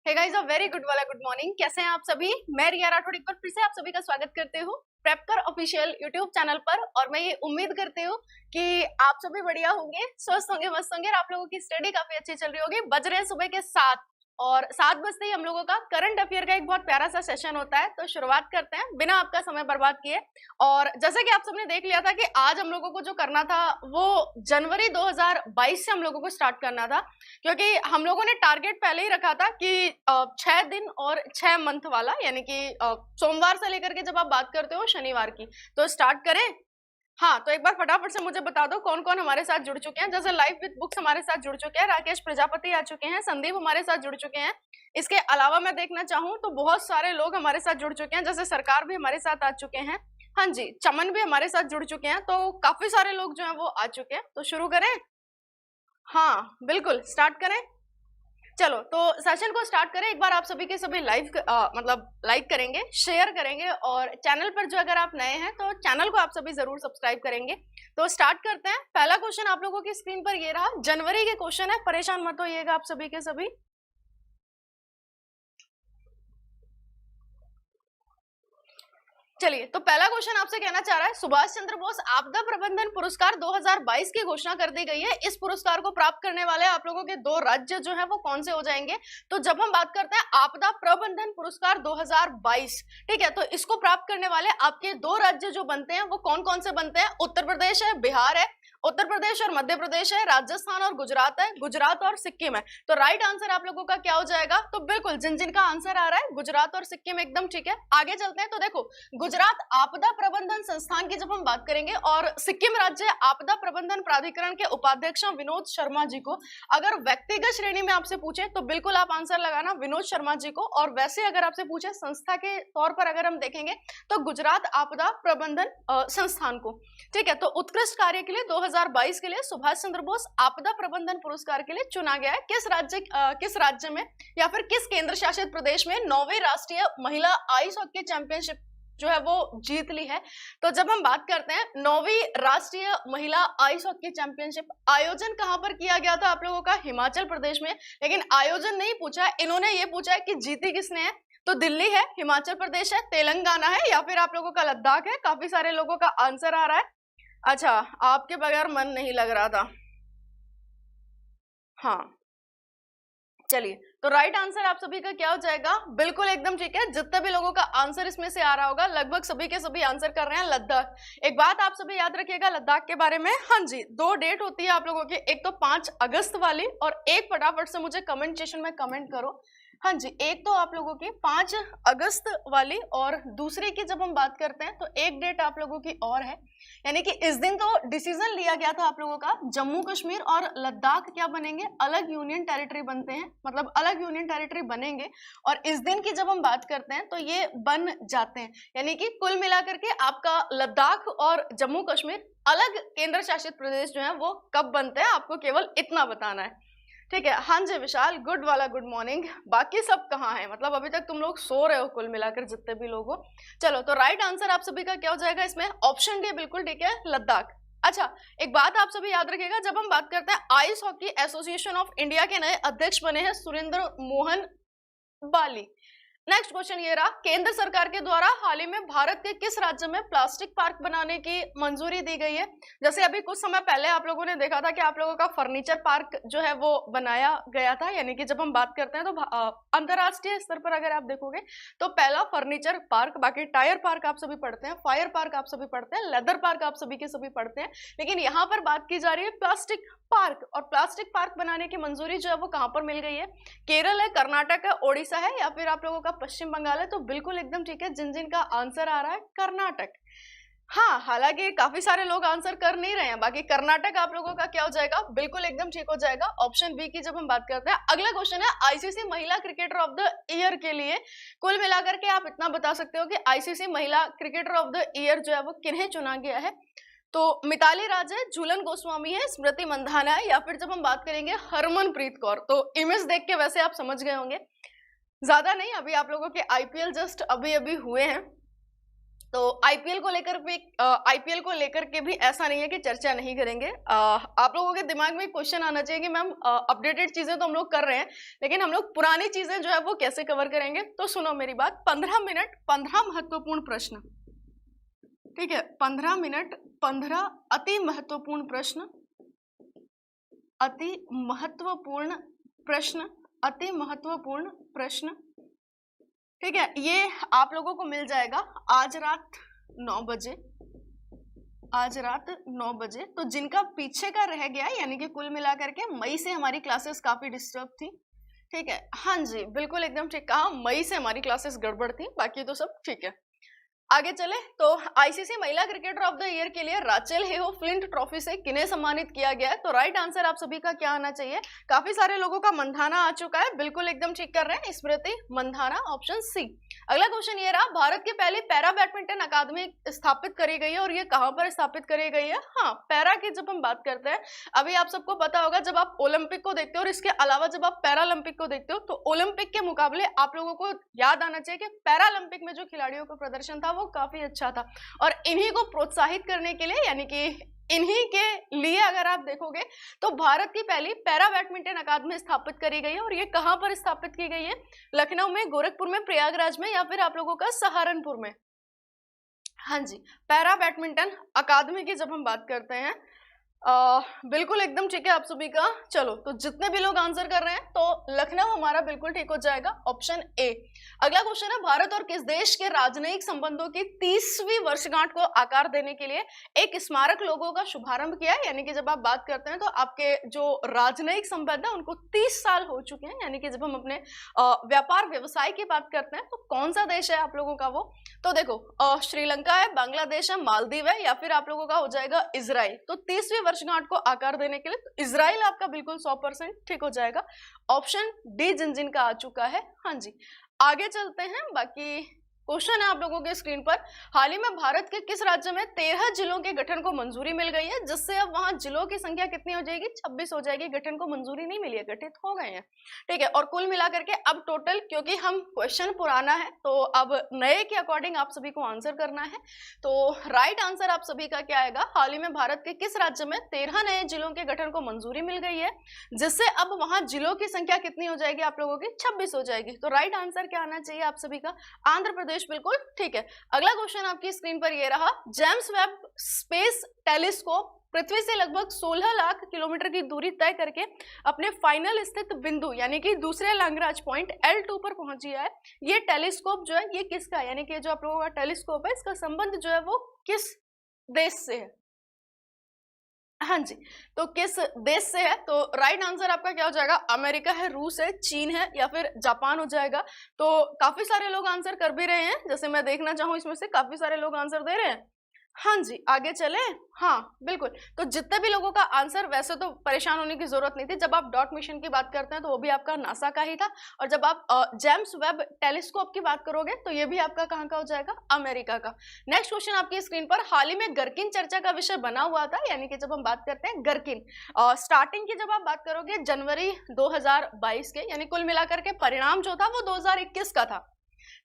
Hey guys, a very good वाला good morning. कैसे हैं आप सभी? मैं रिया राठौड़ एक बार फिर से आप सभी का स्वागत करती हूँ प्रेपकर ऑफिशियल यूट्यूब चैनल पर। और मैं ये उम्मीद करती हूँ कि आप सभी बढ़िया होंगे, स्वस्थ होंगे, मस्त होंगे और आप लोगों की स्टडी काफी अच्छी चल रही होगी। बज रहे हैं सुबह के 7 और 7 बजते ही हम लोगों का करंट अफेयर का एक बहुत प्यारा सा सेशन होता है। तो शुरुआत करते हैं बिना आपका समय बर्बाद किए। और जैसे कि आप सबने देख लिया था कि आज हम लोगों को जो करना था वो जनवरी 2022 से हम लोगों को स्टार्ट करना था, क्योंकि हम लोगों ने टारगेट पहले ही रखा था कि 6 दिन और 6 मंथ वाला, यानी कि सोमवार से लेकर के जब आप बात करते हो शनिवार की, तो स्टार्ट करें। हाँ, तो एक बार फटाफट से मुझे बता दो कौन कौन हमारे साथ जुड़ चुके हैं। जैसे लाइव विद बुक्स हमारे साथ जुड़ चुके हैं, राकेश प्रजापति आ चुके हैं, संदीप हमारे साथ जुड़ चुके हैं। इसके अलावा मैं देखना चाहूँ तो बहुत सारे लोग हमारे साथ जुड़ चुके हैं, जैसे सरकार भी हमारे साथ आ चुके हैं। हाँ जी, चमन भी हमारे साथ जुड़ चुके हैं। तो काफी सारे लोग जो है वो आ चुके हैं। तो शुरू करें? हाँ बिल्कुल, स्टार्ट करें। चलो तो सेशन को स्टार्ट करें। एक बार आप सभी के सभी लाइव मतलब लाइक करेंगे, शेयर करेंगे और चैनल पर जो अगर आप नए हैं तो चैनल को आप सभी जरूर सब्सक्राइब करेंगे। तो स्टार्ट करते हैं। पहला क्वेश्चन आप लोगों की स्क्रीन पर ये रहा, जनवरी के क्वेश्चन है, परेशान मत होइएगा आप सभी के सभी। चलिए, तो पहला क्वेश्चन आपसे कहना चाह रहा है, सुभाष चंद्र बोस आपदा प्रबंधन पुरस्कार 2022 की घोषणा कर दी गई है। इस पुरस्कार को प्राप्त करने वाले आप लोगों के 2 राज्य जो है वो कौन से हो जाएंगे? तो जब हम बात करते हैं आपदा प्रबंधन पुरस्कार 2022, ठीक है, तो इसको प्राप्त करने वाले आपके 2 राज्य जो बनते हैं वो कौन कौन से बनते हैं? उत्तर प्रदेश है, बिहार है, उत्तर प्रदेश और मध्य प्रदेश है, राजस्थान और गुजरात है, गुजरात और सिक्किम है। तो राइट आंसर आप लोगों का क्या हो जाएगा? तो बिल्कुल जिन जिन का आंसर आ रहा है गुजरात और सिक्किम, एकदम ठीक है। आगे चलते हैं। तो देखो, गुजरात आपदा प्रबंधन संस्थान की जब हम बात करेंगे और सिक्किम राज्य आपदा प्रबंधन प्राधिकरण के उपाध्यक्ष विनोद शर्मा जी को अगर व्यक्तिगत श्रेणी में आपसे पूछे तो बिल्कुल आप आंसर लगाना विनोद शर्मा जी को। और वैसे अगर आपसे पूछे संस्था के तौर पर अगर हम देखेंगे तो गुजरात आपदा प्रबंधन संस्थान को, ठीक है। तो उत्कृष्ट कार्य के लिए 2022 के लिए सुभाष चंद्र बोस आपदा प्रबंधन पुरस्कार के लिए चुना गया है। किस राज्य में या फिर किस केंद्र शासित प्रदेश में 9वीं राष्ट्रीय महिला आइस हॉकी चैंपियनशिप जो है वो जीत ली है? तो जब हम बात करते हैं 9वीं राष्ट्रीय महिला आइस हॉकी चैंपियनशिप, आयोजन कहां पर किया गया था आप लोगों का? हिमाचल प्रदेश में। लेकिन आयोजन नहीं पूछा है इन्होंने, ये पूछा है कि जीती किसने है। तो दिल्ली है, हिमाचल प्रदेश है, तेलंगाना है या फिर आप लोगों का लद्दाख है। काफी सारे लोगों का आंसर आ रहा है। अच्छा, आपके बगैर मन नहीं लग रहा था। हाँ चलिए, तो राइट आंसर आप सभी का क्या हो जाएगा? बिल्कुल एकदम ठीक है। जितने भी लोगों का आंसर इसमें से आ रहा होगा लगभग सभी के सभी आंसर कर रहे हैं लद्दाख। एक बात आप सभी याद रखिएगा लद्दाख के बारे में। हाँ जी, 2 डेट होती है आप लोगों की, एक तो 5 अगस्त वाली और एक फटाफट से मुझे कमेंट सेक्शन में कमेंट करो। हाँ जी, एक तो आप लोगों की 5 अगस्त वाली और दूसरी की जब हम बात करते हैं तो एक डेट आप लोगों की और है, यानी कि इस दिन तो डिसीजन लिया गया था आप लोगों का जम्मू कश्मीर और लद्दाख क्या बनेंगे? अलग यूनियन टेरिटरी बनते हैं, मतलब अलग यूनियन टेरिटरी बनेंगे। और इस दिन की जब हम बात करते हैं तो ये बन जाते हैं, यानी कि कुल मिलाकर के आपका लद्दाख और जम्मू कश्मीर अलग केंद्र शासित प्रदेश जो है वो कब बनते हैं, आपको केवल इतना बताना है, ठीक है। हाँ जी विशाल, गुड वाला गुड मॉर्निंग। बाकी सब कहाँ है? मतलब अभी तक तुम लोग सो रहे हो कुल मिलाकर जितने भी लोग हो। चलो, तो राइट आंसर आप सभी का क्या हो जाएगा इसमें? ऑप्शन डी बिल्कुल ठीक है, लद्दाख। अच्छा, एक बात आप सभी याद रखिएगा, जब हम बात करते हैं ice hockey association of India के नए अध्यक्ष बने हैं सुरेंद्र मोहन बाली। नेक्स्ट क्वेश्चन ये रहा, केंद्र सरकार के द्वारा हाल ही में भारत के किस राज्य में प्लास्टिक पार्क बनाने की मंजूरी दी गई है? जैसे अभी कुछ समय पहले आप लोगों ने देखा था कि आप लोगों का फर्नीचर पार्क जो है वो बनाया गया था, यानी कि जब हम बात करते हैं तो अंतरराष्ट्रीय स्तर पर अगर आप देखोगे तो पहला फर्नीचर पार्क, बाकी टायर पार्क आप सभी पढ़ते हैं, फायर पार्क आप सभी पढ़ते हैं, लेदर पार्क आप सभी के सभी पढ़ते हैं, लेकिन यहाँ पर बात की जा रही है प्लास्टिक पार्क। और प्लास्टिक पार्क बनाने की मंजूरी जो है वो कहाँ पर मिल गई है? केरल है, कर्नाटक है, ओडिशा है या फिर आप लोगों का पश्चिम बंगाल है। तो बिल्कुल एकदम ठीक है, जिन जिन का आंसर आ रहा है कर्नाटक। हाँ, हालांकि काफी सारे लोग आंसर कर नहीं रहे हैं, बाकी कर्नाटक आप लोगों का क्या हो जाएगा? बिल्कुल एकदम ठीक हो जाएगा, ऑप्शन बी की जब हम बात करते हैं। अगला क्वेश्चन है आईसीसी महिला क्रिकेटर ऑफ द ईयर के लिए। कुल मिलाकर के आप इतना बता सकते हो कि आईसीसी महिला क्रिकेटर ऑफ द ईयर जो है वो किन्हें चुना गया है? तो मिताली राज है, झूलन गोस्वामी है, स्मृति मंधाना है या फिर जब हम बात करेंगे हरमनप्रीत कौर। तो इमेज देख के वैसे आप समझ गए होंगे, ज्यादा नहीं, अभी आप लोगों के आईपीएल जस्ट अभी अभी हुए हैं तो आईपीएल को लेकर के भी ऐसा नहीं है कि चर्चा नहीं करेंगे। आप लोगों के दिमाग में क्वेश्चन आना चाहिए कि मैम अपडेटेड चीजें तो हम लोग कर रहे हैं, लेकिन हम लोग पुरानी चीजें जो है वो कैसे कवर करेंगे। तो सुनो मेरी बात, 15 मिनट 15 महत्वपूर्ण प्रश्न, ठीक है, 15 मिनट 15 अति महत्वपूर्ण प्रश्न, अति महत्वपूर्ण प्रश्न, अति महत्वपूर्ण प्रश्न, ठीक है। ये आप लोगों को मिल जाएगा आज रात 9 बजे, आज रात 9 बजे। तो जिनका पीछे का रह गया, यानी कि कुल मिलाकर के मई से हमारी क्लासेस काफी डिस्टर्ब थी, ठीक है। हाँ जी बिल्कुल एकदम ठीक कहा, मई से हमारी क्लासेस गड़बड़ थी, बाकी तो सब ठीक है। आगे चले तो आईसीसी महिला क्रिकेटर ऑफ द ईयर के लिए राचेल हेहो फ्लिंट ट्रॉफी से किन्हें सम्मानित किया गया है। तो राइट आंसर आप सभी का क्या आना चाहिए? काफी सारे लोगों का मंधाना आ चुका है, बिल्कुल एकदम ठीक कर रहे हैं, स्मृति मंधाना, ऑप्शन सी। अगला क्वेश्चन ये रहा, भारत की पहली पैरा बैडमिंटन अकादमी स्थापित करी गई है और ये कहां पर स्थापित करी गई है? हाँ, पैरा की जब हम बात करते हैं, अभी आप सबको पता होगा जब आप ओलंपिक को देखते हो और इसके अलावा जब आप पैरालंपिक को देखते हो, तो ओलंपिक के मुकाबले आप लोगों को याद आना चाहिए कि पैरालंपिक में जो खिलाड़ियों का प्रदर्शन था वो काफी अच्छा था, और इन्हीं को प्रोत्साहित करने के लिए, यानी कि इन्हीं के लिए अगर आप देखोगे तो भारत की पहली पैरा बैडमिंटन अकादमी स्थापित करी गई है। और ये कहां पर स्थापित की गई है? लखनऊ में, गोरखपुर में, प्रयागराज में, या फिर आप लोगों का सहारनपुर में? हाँ जी, पैरा बैडमिंटन अकादमी की जब हम बात करते हैं, बिल्कुल एकदम ठीक है आप सभी का। चलो, तो जितने भी लोग आंसर कर रहे हैं तो लखनऊ हमारा बिल्कुल ठीक हो जाएगा, ऑप्शन ए। अगला क्वेश्चन है, भारत और किस देश के राजनयिक संबंधों की 30वीं वर्षगांठ को आकार देने के लिए एक स्मारक लोगो का शुभारंभ किया है? यानी कि जब आप बात करते हैं तो आपके जो राजनयिक संबंध है उनको 30 साल हो चुके हैं, यानी कि जब हम अपने व्यापार व्यवसाय की बात करते हैं तो कौन सा देश है आप लोगों का वो? तो देखो, श्रीलंका है, बांग्लादेश है, मालदीव है, या फिर आप लोगों का हो जाएगा इजराइल। तो 30वीं वर्षगांठ को आकार देने के लिए तो इजराइल आपका बिल्कुल 100% ठीक हो जाएगा, ऑप्शन डी जिन का आ चुका है। हाँ जी, आगे चलते हैं। बाकी क्वेश्चन है आप लोगों के स्क्रीन पर, हाल ही में भारत के किस राज्य में 13 जिलों के गठन को मंजूरी मिल गई है, जिससे अब वहां जिलों की संख्या कितनी हो जाएगी? 26 हो जाएगी। गठन को मंजूरी नहीं मिली है, गठित हो गए हैं, ठीक है। और कुल मिलाकर के अब टोटल, क्योंकि हम क्वेश्चन पुराना है तो अब नए के अकॉर्डिंग आप सभी को आंसर करना है। तो राइट आंसर आप सभी का क्या आएगा? हाल ही में भारत के किस राज्य में 13 नए जिलों के गठन को मंजूरी मिल गई है, जिससे अब वहां जिलों की संख्या कितनी हो जाएगी आप लोगों की? 26 हो जाएगी। तो राइट आंसर क्या आना चाहिए आप सभी का? आंध्र प्रदेश, बिल्कुल ठीक है। अगला क्वेश्चन आपकी स्क्रीन पर ये रहा, जेम्स वेब स्पेस टेलीस्कोप पृथ्वी से लगभग 16 लाख किलोमीटर की दूरी तय करके अपने फाइनल स्थित बिंदु, यानी कि दूसरे लैग्रांज पॉइंट L2 पर पहुंच गया है। ये टेलीस्कोप जो है ये किसका है? यानी कि जो आप लोगों का टेलीस्कोप है इसका संबंध जो है वो किस देश से है? हाँ जी, तो किस देश से है? तो राइट आंसर आपका क्या हो जाएगा? अमेरिका है, रूस है, चीन है, या फिर जापान हो जाएगा। तो काफी सारे लोग आंसर कर भी रहे हैं, जैसे मैं देखना चाहूँ इसमें से काफी सारे लोग आंसर दे रहे हैं। हाँ जी, आगे चले। हाँ बिल्कुल, तो जितने भी लोगों का आंसर, वैसे तो परेशान होने की जरूरत नहीं थी, जब आप डॉट मिशन की बात करते हैं तो वो भी आपका नासा का ही था, और जब आप जेम्स वेब टेलीस्कोप की बात करोगे तो ये भी आपका कहाँ का हो जाएगा? अमेरिका का। नेक्स्ट क्वेश्चन आपकी स्क्रीन पर, हाल ही में गर्किन चर्चा का विषय बना हुआ था, यानी कि जब हम बात करते हैं गर्किन, स्टार्टिंग की जब आप बात करोगे जनवरी 2022 के, यानी कुल मिलाकर के परिणाम जो था वो 2021 का था,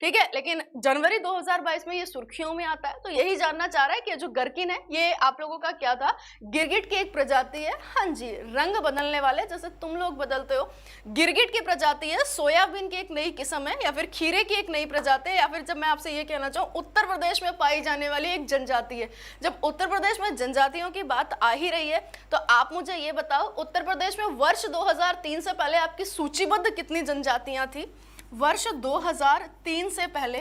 ठीक है, लेकिन जनवरी 2022 में ये सुर्खियों में आता है। तो यही जानना चाह रहा है कि जो गर्किन है ये आप लोगों का क्या था? गिरगिट की एक प्रजाति है। हाँ जी, रंग बदलने वाले, जैसे तुम लोग बदलते हो। गिरगिट की प्रजाति है, सोयाबीन की एक नई किस्म है, या फिर खीरे की एक नई प्रजाति है, या फिर जब मैं आपसे ये कहना चाहूँ उत्तर प्रदेश में पाई जाने वाली एक जनजाति है। जब उत्तर प्रदेश में जनजातियों की बात आ ही रही है तो आप मुझे ये बताओ, उत्तर प्रदेश में वर्ष 2003 से पहले आपकी सूचीबद्ध कितनी जनजातियां थी? वर्ष 2003 से पहले,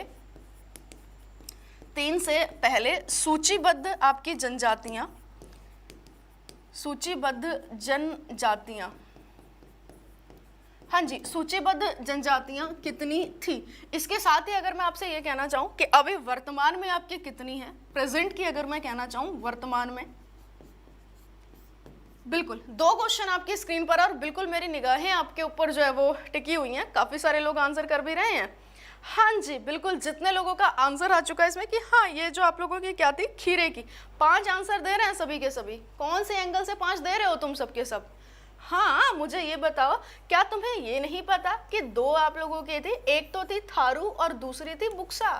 3 से पहले सूचीबद्ध आपकी जनजातियां, सूचीबद्ध जनजातियां, हाँ जी, सूचीबद्ध जनजातियां कितनी थी? इसके साथ ही अगर मैं आपसे ये कहना चाहूं कि अभी वर्तमान में आपकी कितनी है, प्रेजेंट की अगर मैं कहना चाहूं वर्तमान में, बिल्कुल 2 क्वेश्चन आपकी स्क्रीन पर, और बिल्कुल मेरी निगाहें आपके ऊपर जो है वो टिकी हुई हैं। काफी सारे लोग आंसर कर भी रहे हैं। हाँ जी बिल्कुल, जितने लोगों का आंसर आ चुका है इसमें कि हाँ ये जो आप लोगों की क्या थी? खीरे की। 5 आंसर दे रहे हैं सभी के सभी। कौन से एंगल से 5 दे रहे हो तुम सबके सब? हाँ मुझे ये बताओ, क्या तुम्हें ये नहीं पता कि 2 आप लोगों की थी? एक तो थी थारू और दूसरी थी बुक्सा।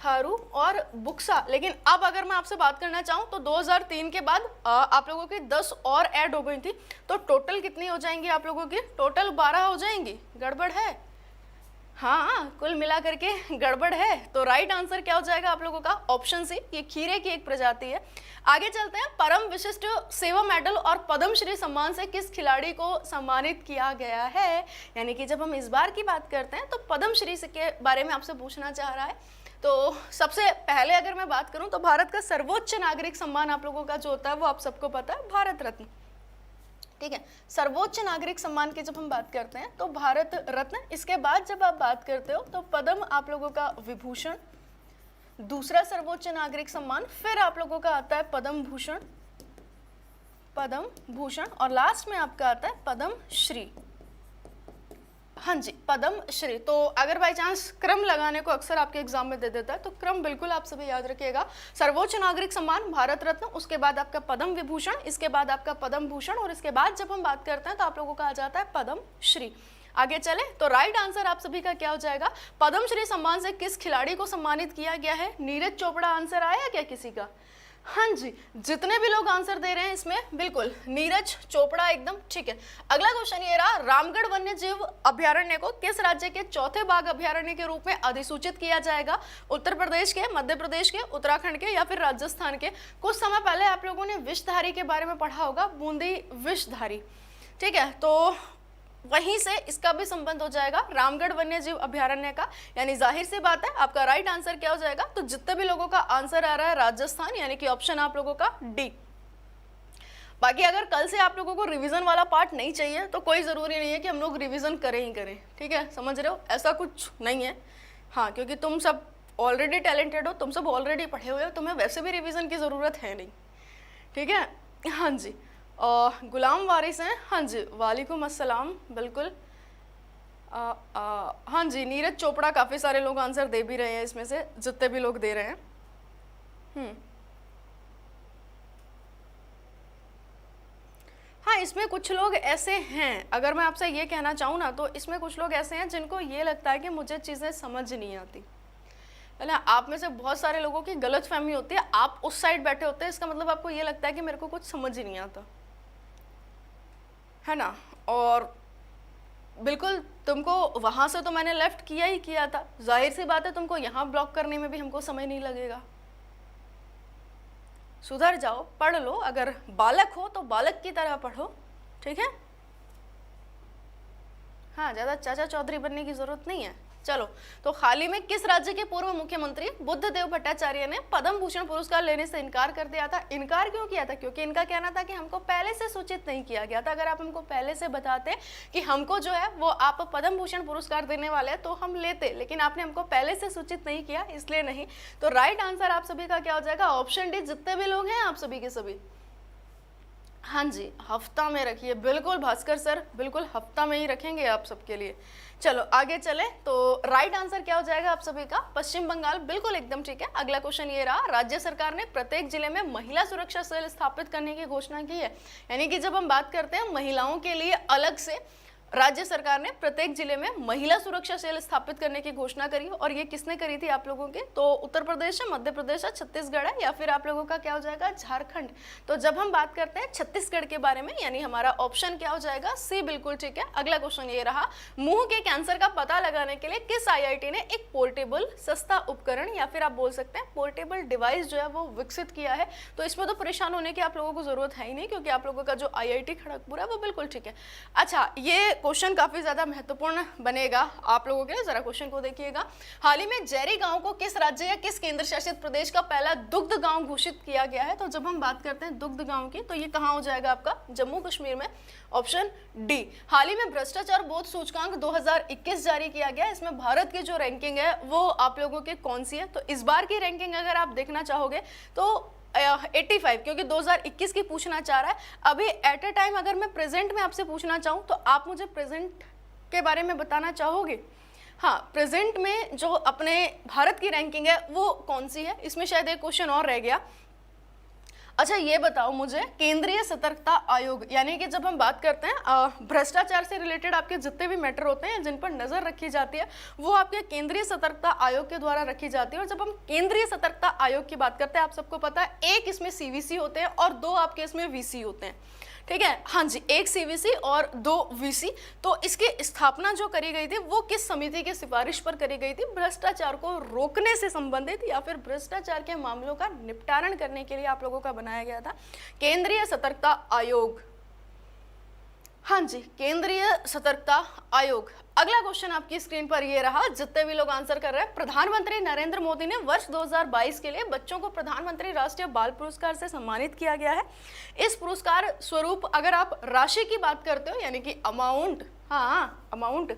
थारू और बुक्सा। लेकिन अब अगर मैं आपसे बात करना चाहूँ तो 2003 के बाद आप लोगों की 10 और ऐड हो गई थी, तो टोटल कितनी हो जाएंगी आप लोगों की? टोटल 12 हो जाएंगी। गड़बड़ है? हाँ, कुल मिला करके गड़बड़ है। तो राइट आंसर क्या हो जाएगा आप लोगों का? ऑप्शन सी, ये खीरे की एक प्रजाति है। आगे चलते हैं। परम विशिष्ट सेवा मेडल और पद्मश्री सम्मान से किस खिलाड़ी को सम्मानित किया गया है? यानी कि जब हम इस बार की बात करते हैं तो पद्मश्री के बारे में आपसे पूछना चाह रहा है। तो सबसे पहले अगर मैं बात करूं तो भारत का सर्वोच्च नागरिक सम्मान आप लोगों का जो होता है वो आप सबको पता है, भारत रत्न। ठीक है, सर्वोच्च नागरिक सम्मान की जब हम बात करते हैं तो भारत रत्न, इसके बाद जब आप बात करते हो तो पद्म आप लोगों का विभूषण, दूसरा सर्वोच्च नागरिक सम्मान, फिर आप लोगों का आता है पद्म भूषण, पद्म भूषण, और लास्ट में आपका आता है पद्म श्री। हाँ जी, पद्म श्री। तो अगर बाई चांस क्रम लगाने को अक्सर आपके एग्जाम में दे देता है तो क्रम बिल्कुल आप सभी याद रखिएगा। सर्वोच्च नागरिक सम्मान भारत रत्न, उसके बाद आपका पद्म विभूषण, इसके बाद आपका पद्म भूषण, और इसके बाद जब हम बात करते हैं तो आप लोगों का आ जाता है पद्म श्री। आगे चले तो राइट आंसर आप सभी का क्या हो जाएगा? पद्मश्री सम्मान से किस खिलाड़ी को सम्मानित किया गया है? नीरज चोपड़ा आंसर आया क्या किसी का? हाँ जी, जितने भी लोग आंसर दे रहे हैं इसमें बिल्कुल नीरज चोपड़ा एकदम ठीक है। अगला क्वेश्चन ये रहा, रामगढ़ वन्य जीव अभ्यारण्य को किस राज्य के चौथे बाघ अभ्यारण्य के रूप में अधिसूचित किया जाएगा? उत्तर प्रदेश के, मध्य प्रदेश के, उत्तराखंड के या फिर राजस्थान के? कुछ समय पहले आप लोगों ने विषधारी के बारे में पढ़ा होगा, बूंदी विषधारी। ठीक है, तो वहीं से इसका भी संबंध हो जाएगा रामगढ़ वन्य जीव अभ्यारण्य का। यानी जाहिर सी बात है आपका राइट आंसर क्या हो जाएगा? तो जितने भी लोगों का आंसर आ रहा है राजस्थान, यानी कि ऑप्शन आप लोगों का डी। बाकी अगर कल से आप लोगों को रिवीजन वाला पार्ट नहीं चाहिए तो कोई ज़रूरी नहीं है कि हम लोग रिवीजन करें ही करें। ठीक है, समझ रहे हो? ऐसा कुछ नहीं है। हाँ, क्योंकि तुम सब ऑलरेडी टैलेंटेड हो, तुम सब ऑलरेडी पढ़े हुए हो, तुम्हें वैसे भी रिविज़न की ज़रूरत है नहीं। ठीक है, हाँ जी। गुलाम वारिस हैं, हाँ जी, वालेकुम अस्सलाम, बिल्कुल। हाँ जी, नीरज चोपड़ा, काफ़ी सारे लोग आंसर दे भी रहे हैं इसमें से, जितने भी लोग दे रहे हैं। हाँ, इसमें कुछ लोग ऐसे हैं, अगर मैं आपसे ये कहना चाहूँ ना तो इसमें कुछ लोग ऐसे हैं जिनको ये लगता है कि मुझे चीज़ें समझ नहीं आती है ना। आप में से बहुत सारे लोगों की गलत फहमी होती है, आप उस साइड बैठे होते हैं, इसका मतलब आपको ये लगता है कि मेरे को कुछ समझ ही नहीं आता है ना। और बिल्कुल तुमको वहाँ से तो मैंने लेफ्ट किया ही किया था, जाहिर सी बात है तुमको यहाँ ब्लॉक करने में भी हमको समय नहीं लगेगा। सुधर जाओ, पढ़ लो, अगर बालक हो तो बालक की तरह पढ़ो। ठीक है, हाँ, ज़्यादा चाचा चौधरी बनने की ज़रूरत नहीं है। चलो, तो हाल ही में किस राज्य के पूर्व मुख्यमंत्री बुद्धदेव भट्टाचार्य ने पद्म भूषण पुरस्कार लेने से इनकार कर दिया था? इनकार क्यों किया था? क्योंकि इनका कहना था कि हमको पहले से सूचित नहीं किया गया था। अगर आप हमको पहले से बताते कि हमको जो है वो आप पद्म भूषण पुरस्कार देने वाले हैं तो हम लेते, लेकिन आपने हमको पहले से सूचित नहीं किया, इसलिए नहीं। तो राइट आंसर आप सभी का क्या हो जाएगा? ऑप्शन डी, जितने भी लोग हैं आप सभी के सभी। हाँ जी, हफ्ता में रखिए, बिल्कुल भास्कर सर, बिल्कुल हफ्ता में ही रखेंगे आप सबके लिए। चलो आगे चले, तो राइट आंसर क्या हो जाएगा आप सभी का? पश्चिम बंगाल, बिल्कुल एकदम ठीक है। अगला क्वेश्चन ये रहा, राज्य सरकार ने प्रत्येक जिले में महिला सुरक्षा सेल स्थापित करने की घोषणा की है। यानी कि जब हम बात करते हैं महिलाओं के लिए अलग से, राज्य सरकार ने प्रत्येक जिले में महिला सुरक्षा सेल स्थापित करने की घोषणा करी। और ये किसने करी थी आप लोगों के? तो उत्तर प्रदेश है, मध्य प्रदेश है, छत्तीसगढ़ है, या फिर आप लोगों का क्या हो जाएगा? झारखंड। तो जब हम बात करते हैं छत्तीसगढ़ के बारे में, यानी हमारा ऑप्शन क्या हो जाएगा? सी, बिल्कुल ठीक है। अगला क्वेश्चन ये रहा, मुंह के कैंसर का पता लगाने के लिए किस IIT ने एक पोर्टेबल सस्ता उपकरण या फिर आप बोल सकते हैं पोर्टेबल डिवाइस जो है वो विकसित किया है? तो इसमें तो परेशान होने की आप लोगों को जरूरत है ही नहीं, क्योंकि आप लोगों का जो IIT खड़गपुर है वो बिल्कुल ठीक है। अच्छा, ये क्वेश्चन काफी ज्यादा महत्वपूर्ण बनेगा आप लोगों के लिए, जरा क्वेश्चन को देखिएगा। हाल ही में जैरी गांव को किस राज्य या किस केंद्र शासित प्रदेश का पहला दुग्ध गांव घोषित किया गया है? तो जब हम बात करते हैं दुग्ध गांव की तो ये कहाँ हो जाएगा आपका? जम्मू कश्मीर में, ऑप्शन डी। हाल ही में भ्रष्टाचार बोध सूचकांक 2021 जारी किया गया, इसमें भारत की जो रैंकिंग है वो आप लोगों की कौन सी है? तो इस बार की रैंकिंग अगर आप देखना चाहोगे तो 85, क्योंकि 2021 की पूछना चाह रहा है। अभी एट ए टाइम अगर मैं प्रेजेंट में आपसे पूछना चाहूँ तो आप मुझे प्रेजेंट के बारे में बताना चाहोगे? हाँ, प्रेजेंट में जो अपने भारत की रैंकिंग है वो कौन सी है? इसमें शायद एक क्वेश्चन और रह गया। अच्छा ये बताओ मुझे, केंद्रीय सतर्कता आयोग, यानी कि जब हम बात करते हैं भ्रष्टाचार से रिलेटेड आपके जितने भी मैटर होते हैं जिन पर नजर रखी जाती है, वो आपके केंद्रीय सतर्कता आयोग के द्वारा रखी जाती है। और जब हम केंद्रीय सतर्कता आयोग की बात करते हैं, आप सबको पता है एक इसमें सीवीसी होते हैं और दो आपके इसमें वीसी होते हैं, ठीक है। हाँ जी, एक सीवीसी और दो वीसी। तो इसकी स्थापना जो करी गई थी वो किस समिति की सिफारिश पर करी गई थी? भ्रष्टाचार को रोकने से संबंधित या फिर भ्रष्टाचार के मामलों का निपटारण करने के लिए आप लोगों का बनाया गया था केंद्रीय सतर्कता आयोग। हाँ जी, केंद्रीय सतर्कता आयोग। अगला क्वेश्चन आपकी स्क्रीन पर ये रहा, जितने भी लोग आंसर कर रहे हैं। प्रधानमंत्री नरेंद्र मोदी ने वर्ष 2022 के लिए बच्चों को प्रधानमंत्री राष्ट्रीय बाल पुरस्कार से सम्मानित किया गया है। इस पुरस्कार स्वरूप अगर आप राशि की बात करते हो, यानी कि अमाउंट, हाँ अमाउंट,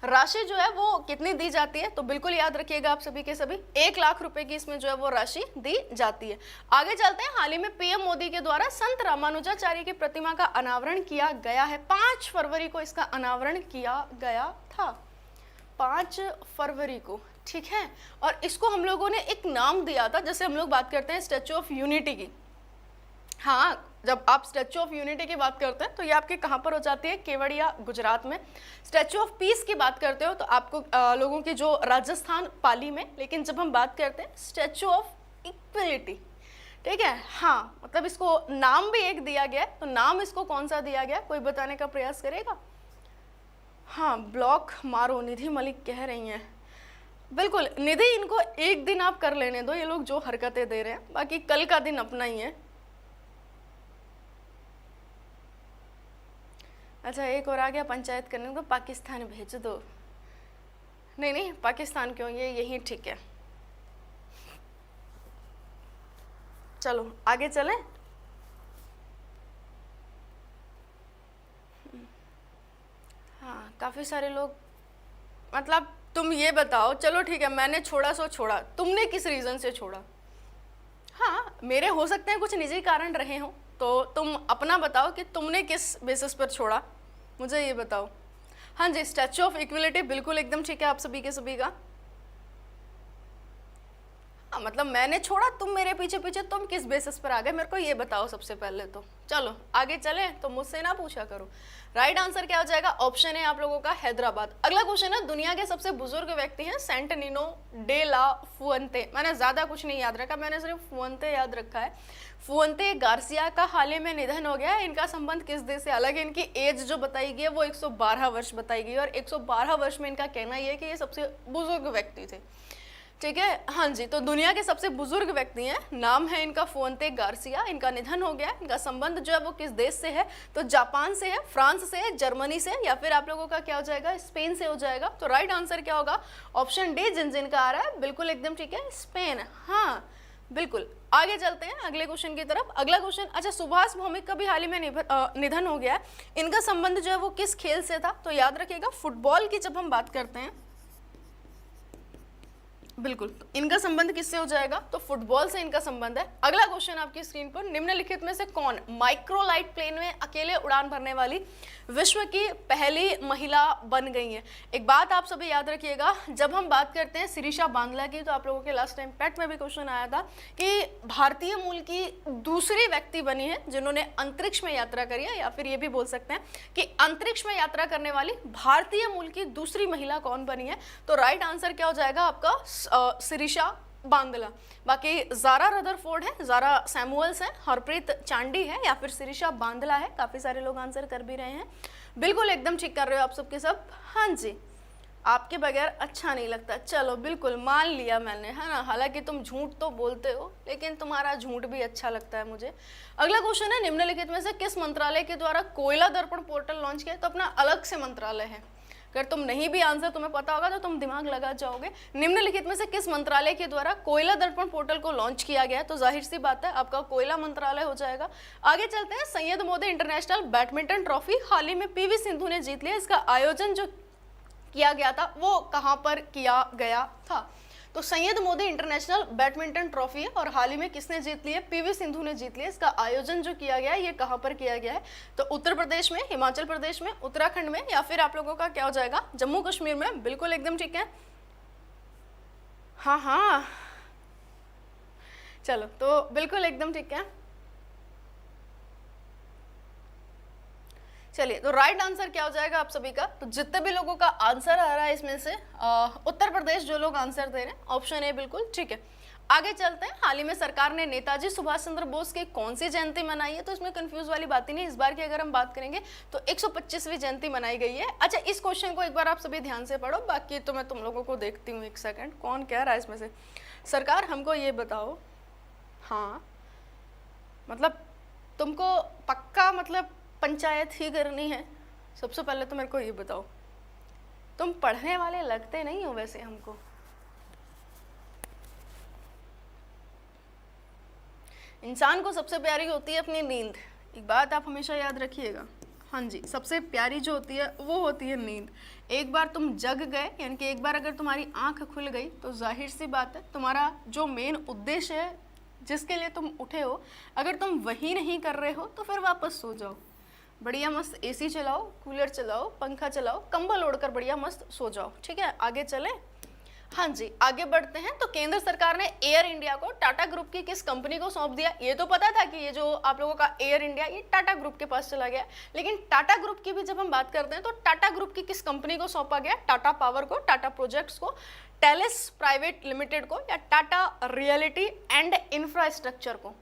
राशि जो है वो कितनी दी जाती है, तो बिल्कुल याद रखिएगा आप सभी के सभी 1 लाख रुपए की इसमें जो है वो राशि दी जाती है। आगे चलते हैं। हाल ही में पीएम मोदी के द्वारा संत रामानुजाचार्य की प्रतिमा का अनावरण किया गया है। 5 फरवरी को इसका अनावरण किया गया था, 5 फरवरी को, ठीक है। और इसको हम लोगों ने एक नाम दिया था, जैसे हम लोग बात करते हैं स्टैच्यू ऑफ यूनिटी की। हाँ, जब आप स्टैच्यू ऑफ यूनिटी की बात करते हैं तो ये आपके कहाँ पर हो जाती है? केवड़िया, गुजरात में। स्टैच्यू ऑफ पीस की बात करते हो तो आपको लोगों की जो राजस्थान, पाली में। लेकिन जब हम बात करते हैं स्टैच्यू ऑफ इक्वलिटी, ठीक है, हाँ, मतलब इसको नाम भी एक दिया गया है, तो नाम इसको कौन सा दिया गया, कोई बताने का प्रयास करेगा? हाँ, ब्लॉक मारो, निधि मलिक कह रही हैं। बिल्कुल निधि, इनको एक दिन आप कर लेने दो, ये लोग जो हरकतें दे रहे हैं, बाकी कल का दिन अपना ही है। अच्छा, एक और आ गया, पंचायत करने को पाकिस्तान भेज दो। नहीं नहीं, पाकिस्तान क्यों, ये यही ठीक है। चलो आगे चलें। हाँ, काफ़ी सारे लोग, मतलब तुम ये बताओ, चलो ठीक है, मैंने छोड़ा सो छोड़ा, तुमने किस रीज़न से छोड़ा? हाँ, मेरे हो सकते हैं कुछ निजी कारण रहे हों, तो तुम अपना बताओ कि तुमने किस बेसिस पर छोड़ा, मुझे ये बताओ। हाँ जी, स्टैच्यू ऑफ इक्वलिटी, बिल्कुल एकदम ठीक है आप सभी के सभी का। हाँ, मतलब मैंने छोड़ा, तुम मेरे पीछे पीछे, तुम किस बेसिस पर आ गए, मेरे को ये बताओ सबसे पहले तो। चलो आगे चले, तो मुझसे ना पूछा करो। राइट आंसर क्या हो जाएगा? ऑप्शन है आप लोगों का हैदराबाद। अगला क्वेश्चन है, दुनिया के सबसे बुजुर्ग व्यक्ति हैं सेंट निनो डे ला फुएंते। मैंने ज्यादा कुछ नहीं याद रखा, मैंने सिर्फ फुएंते याद रखा है। फुएंते गार्सिया का हाल ही में निधन हो गया है। इनका संबंध किस देश से? अलग, इनकी एज जो बताई गई है वो 112 वर्ष बताई गई है, और 112 वर्ष में इनका कहना यह है कि ये सबसे बुजुर्ग व्यक्ति थे, ठीक है। हाँ जी, तो दुनिया के सबसे बुजुर्ग व्यक्ति हैं, नाम है इनका फुएंते गार्सिया। इनका निधन हो गया। इनका संबंध जो है वो किस देश से है? तो जापान से है, फ्रांस से है, जर्मनी से, या फिर आप लोगों का क्या हो जाएगा? स्पेन से हो जाएगा। तो राइट आंसर क्या होगा? ऑप्शन डी, जिन जिन का आ रहा है, बिल्कुल एकदम ठीक है, स्पेन। हाँ बिल्कुल। आगे चलते हैं अगले क्वेश्चन की तरफ। अगला क्वेश्चन, अच्छा, सुभाष भौमिक का भी हाल ही में निधन हो गया है। इनका संबंध जो है वो किस खेल से था? तो याद रखिएगा, फुटबॉल की जब हम बात करते हैं, बिल्कुल, तो इनका संबंध किससे हो जाएगा? तो फुटबॉल से इनका संबंध है। अगला क्वेश्चन आपकी स्क्रीन पर, निम्नलिखित में से कौन माइक्रोलाइट प्लेन में अकेले उड़ान भरने वाली विश्व की पहली महिला बन गई है? एक बात आप सभी याद रखिएगा, जब हम बात करते हैं शिरीषा बांदला की, तो आप लोगों के लास्ट टाइम पैट में भी क्वेश्चन आया था कि भारतीय मूल की दूसरी व्यक्ति बनी है जिन्होंने अंतरिक्ष में यात्रा करी है, या फिर ये भी बोल सकते हैं कि अंतरिक्ष में यात्रा करने वाली भारतीय मूल की दूसरी महिला कौन बनी है? तो राइट आंसर क्या हो जाएगा आपका? शिरीषा बांदला। बाकी जारा रदरफोर्ड है, जारा सैमुअल्स है, हरप्रीत चांडी है, या फिर शिरीषा बांदला है। काफी सारे लोग आंसर कर भी रहे हैं, बिल्कुल एकदम ठीक कर रहे हो आप सबके सब। हाँ जी, आपके बगैर अच्छा नहीं लगता। चलो बिल्कुल मान लिया मैंने, है ना। हालांकि तुम झूठ तो बोलते हो, लेकिन तुम्हारा झूठ भी अच्छा लगता है मुझे। अगला क्वेश्चन है, निम्नलिखित में से किस मंत्रालय के द्वारा कोयला दर्पण पोर्टल लॉन्च किया? तो अपना अलग से मंत्रालय है। अगर तुम नहीं भी आंसर तुम्हें पता होगा तो तुम दिमाग लगा जाओगे। निम्नलिखित में से किस मंत्रालय के द्वारा कोयला दर्पण पोर्टल को लॉन्च किया गया है? तो जाहिर सी बात है आपका कोयला मंत्रालय हो जाएगा। आगे चलते हैं, Syed Modi international badminton trophy हाल ही में पीवी सिंधु ने जीत लिया। इसका आयोजन जो किया गया था वो कहाँ पर किया गया था? तो Syed Modi international badminton trophy है, और हाल ही में किसने जीत ली है? पीवी सिंधु ने जीत लिया। इसका आयोजन जो किया गया है ये कहाँ पर किया गया है? तो उत्तर प्रदेश में, हिमाचल प्रदेश में, उत्तराखंड में, या फिर आप लोगों का क्या हो जाएगा? जम्मू कश्मीर में। बिल्कुल एकदम ठीक है। हाँ हाँ, चलो तो बिल्कुल एकदम ठीक है। चलिए, तो राइट आंसर क्या हो जाएगा आप सभी का? तो जितने भी लोगों का आंसर आ रहा है इसमें से उत्तर प्रदेश जो लोग आंसर दे रहे हैं, ऑप्शन ए बिल्कुल ठीक है। आगे चलते हैं। हाल ही में सरकार ने नेताजी सुभाष चंद्र बोस की कौन सी जयंती मनाई है? तो इसमें कंफ्यूज वाली बात ही नहीं, इस बार की अगर हम बात करेंगे तो 125वीं जयंती मनाई गई है। अच्छा, इस क्वेश्चन को एक बार आप सभी ध्यान से पढ़ो, बाकी तो मैं तुम लोगों को देखती हूँ एक सेकंड कौन कह रहा है इसमें से। सरकार हमको ये बताओ, हाँ मतलब तुमको पक्का मतलब पंचायत ही करनी है? सबसे पहले तो मेरे को ये बताओ, तुम पढ़ने वाले लगते नहीं हो वैसे हमको। इंसान को सबसे प्यारी होती है अपनी नींद, एक बात आप हमेशा याद रखिएगा। हाँ जी, सबसे प्यारी जो होती है वो होती है नींद। एक बार तुम जग गए, यानी कि एक बार अगर तुम्हारी आंख खुल गई तो जाहिर सी बात है तुम्हारा जो मेन उद्देश्य है जिसके लिए तुम उठे हो, अगर तुम वही नहीं कर रहे हो तो फिर वापस सो जाओ। बढ़िया मस्त एसी चलाओ, कूलर चलाओ, पंखा चलाओ, कंबल ओढ़कर बढ़िया मस्त सो जाओ। ठीक है, आगे चलें। हाँ जी, आगे बढ़ते हैं। तो केंद्र सरकार ने एयर इंडिया को टाटा ग्रुप की किस कंपनी को सौंप दिया? ये तो पता था कि ये जो आप लोगों का एयर इंडिया ये टाटा ग्रुप के पास चला गया, लेकिन टाटा ग्रुप की भी जब हम बात करते हैं तो टाटा ग्रुप की किस कंपनी को सौंपा गया? टाटा पावर को, टाटा प्रोजेक्ट्स को, टेलिस प्राइवेट लिमिटेड को, या टाटा रियलिटी एंड इंफ्रास्ट्रक्चर को?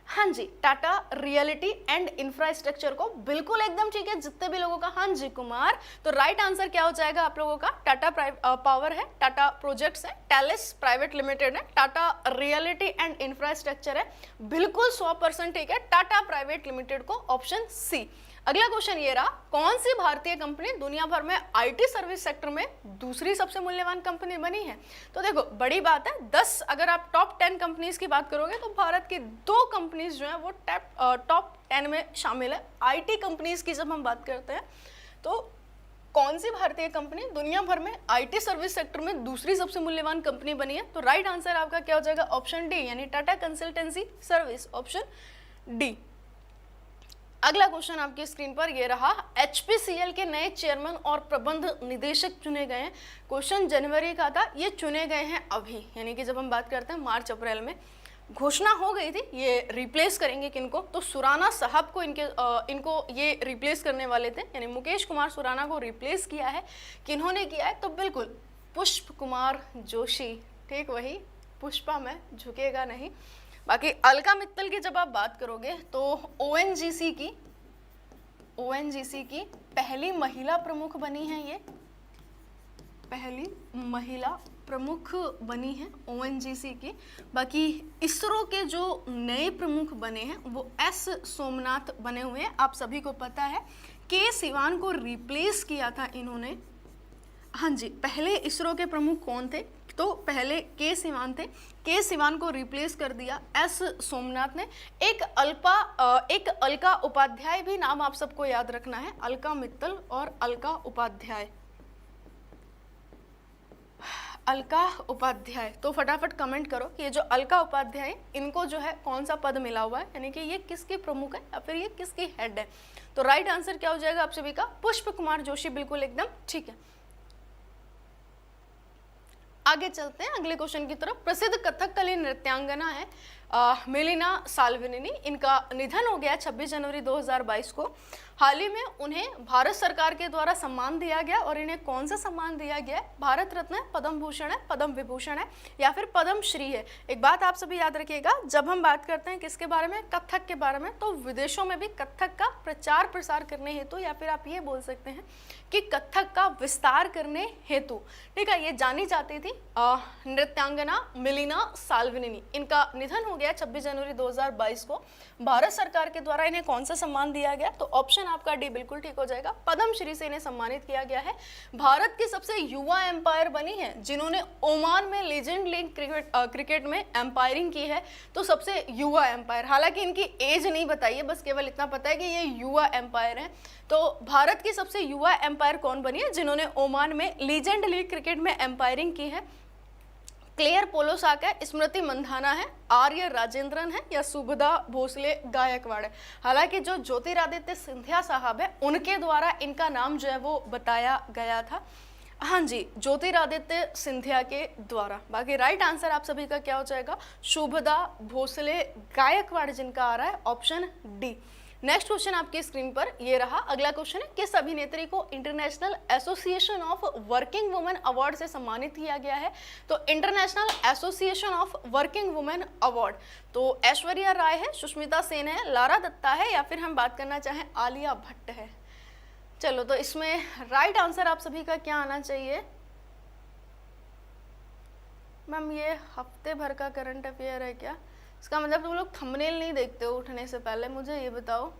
हाँ जी, टाटा रियलिटी एंड इंफ्रास्ट्रक्चर को, बिल्कुल एकदम ठीक है जितने भी लोगों का। हाँ जी कुमार, तो राइट आंसर क्या हो जाएगा आप लोगों का? टाटा पावर है, टाटा प्रोजेक्ट्स है, टेलिस प्राइवेट लिमिटेड है, टाटा रियलिटी एंड इंफ्रास्ट्रक्चर है, बिल्कुल 100% ठीक है, टाटा प्राइवेट लिमिटेड को, ऑप्शन सी। अगला क्वेश्चन ये रहा, कौन सी भारतीय कंपनी दुनिया भर में आईटी सर्विस सेक्टर में दूसरी सबसे मूल्यवान कंपनी बनी है? तो देखो बड़ी बात है, 10 अगर आप टॉप 10 कंपनीज की बात करोगे तो भारत की 2 कंपनीज जो है वो टॉप 10 में शामिल है। आईटी कंपनीज की जब हम बात करते हैं तो कौन सी भारतीय कंपनी दुनिया भर में आईटी सर्विस सेक्टर में दूसरी सबसे मूल्यवान कंपनी बनी है? तो राइट आंसर आपका क्या हो जाएगा? ऑप्शन डी, यानी Tata consultancy service, option D. अगला क्वेश्चन आपकी स्क्रीन पर ये रहा, एचपीसीएल के नए चेयरमैन और प्रबंध निदेशक चुने गए हैं। क्वेश्चन जनवरी का था, ये चुने गए हैं अभी, यानी कि जब हम बात करते हैं मार्च अप्रैल में घोषणा हो गई थी। ये रिप्लेस करेंगे किनको? तो सुराना साहब को इनको ये रिप्लेस करने वाले थे, यानी मुकेश कुमार सुराना को रिप्लेस किया है। किन्होंने किया है? तो बिल्कुल पुष्प कुमार जोशी, ठीक वही पुष्पा में झुकेगा नहीं। बाकी अलका मित्तल की जब आप बात करोगे तो ओएनजीसी की पहली महिला प्रमुख बनी है, ये पहली महिला प्रमुख बनी है ओएनजीसी की। बाकी इसरो के जो नए प्रमुख बने हैं वो एस सोमनाथ बने हुए हैं, आप सभी को पता है। के सिवान को रिप्लेस किया था इन्होंने। हाँ जी, पहले इसरो के प्रमुख कौन थे? तो पहले के सिवान थे, के सिवान को रिप्लेस कर दिया एस सोमनाथ ने। एक अलका उपाध्याय भी नाम आप सबको याद रखना है, अलका मित्तल और अलका उपाध्याय। अलका उपाध्याय, तो फटाफट कमेंट करो कि ये जो अलका उपाध्याय इनको जो है कौन सा पद मिला हुआ है, यानी कि ये किसकी प्रमुख है या फिर ये किसकी हेड है? तो राइट आंसर क्या हो जाएगा आप सभी का? पुष्प कुमार जोशी, बिल्कुल एकदम ठीक है। आगे चलते हैं अगले क्वेश्चन की तरफ। प्रसिद्ध कथकली नृत्यांगना है मेलिना साल्विनी, इनका निधन हो गया 26 जनवरी 2022 को। हाल ही में उन्हें भारत सरकार के द्वारा सम्मान दिया गया, और इन्हें कौन सा सम्मान दिया गया है? भारत रत्न है, पद्म भूषण है, पद्म विभूषण है, या फिर पद्म श्री है। एक बात आप सभी याद रखिएगा, जब हम बात करते हैं किसके बारे में? कथक के बारे में, तो विदेशों में भी कथक का प्रचार प्रसार करने हेतु, या फिर आप ये बोल सकते हैं कि कथक का विस्तार करने हेतु, ठीक है, ये जानी जाती थी नृत्यांगना मेलिना साल्विनी। इनका निधन हो गया 26 जनवरी 2022 को। भारत सरकार के द्वारा इन्हें कौन सा सम्मान दिया गया? तो ऑप्शन आपका डी बिल्कुल ठीक हो जाएगा, पद्मश्री से इन्हें सम्मानित किया गया है। भारत की सबसे युवा एम्पायर बनी है जिन्होंने ओमान में लीजेंड लीग क्रिकेट में एम्पायरिंग की है। तो सबसे युवा एम्पायर, हालांकि इनकी एज नहीं बताई है, बस केवल इतना पता है कि ये युवा एम्पायर हैं। तो भारत की सबसे युवा एम्पायर कौन बनी है जिन्होंने ओमान में लीजेंड लीग क्रिकेट में एम्पायरिंग की है? क्लेयर पोलोसाक है, स्मृति मंधाना है, आर्य राजेंद्रन है, या सुभदा भोसले गायकवाड़ है। हालांकि जो ज्योतिरादित्य सिंधिया साहब है उनके द्वारा इनका नाम जो है वो बताया गया था। हाँ जी, ज्योतिरादित्य सिंधिया के द्वारा। बाकी राइट आंसर आप सभी का क्या हो जाएगा? शुभदा भोसले गायकवाड़ जिनका आ रहा है, ऑप्शन डी। नेक्स्ट क्वेश्चन आपकी स्क्रीन पर ये रहा। अगला क्वेश्चन है, किस अभिनेत्री को international association of working women award से सम्मानित किया गया है? तो international association of working women award, तो ऐश्वर्या राय है, सुष्मिता सेन है, लारा दत्ता है, या फिर हम बात करना चाहें आलिया भट्ट है। चलो, तो इसमें राइट आंसर आप सभी का क्या आना चाहिए? मैम ये हफ्ते भर का करंट अफेयर है क्या? इसका मतलब तुम लोग थंबनेल नहीं देखते हो उठने से पहले, मुझे ये बताओ।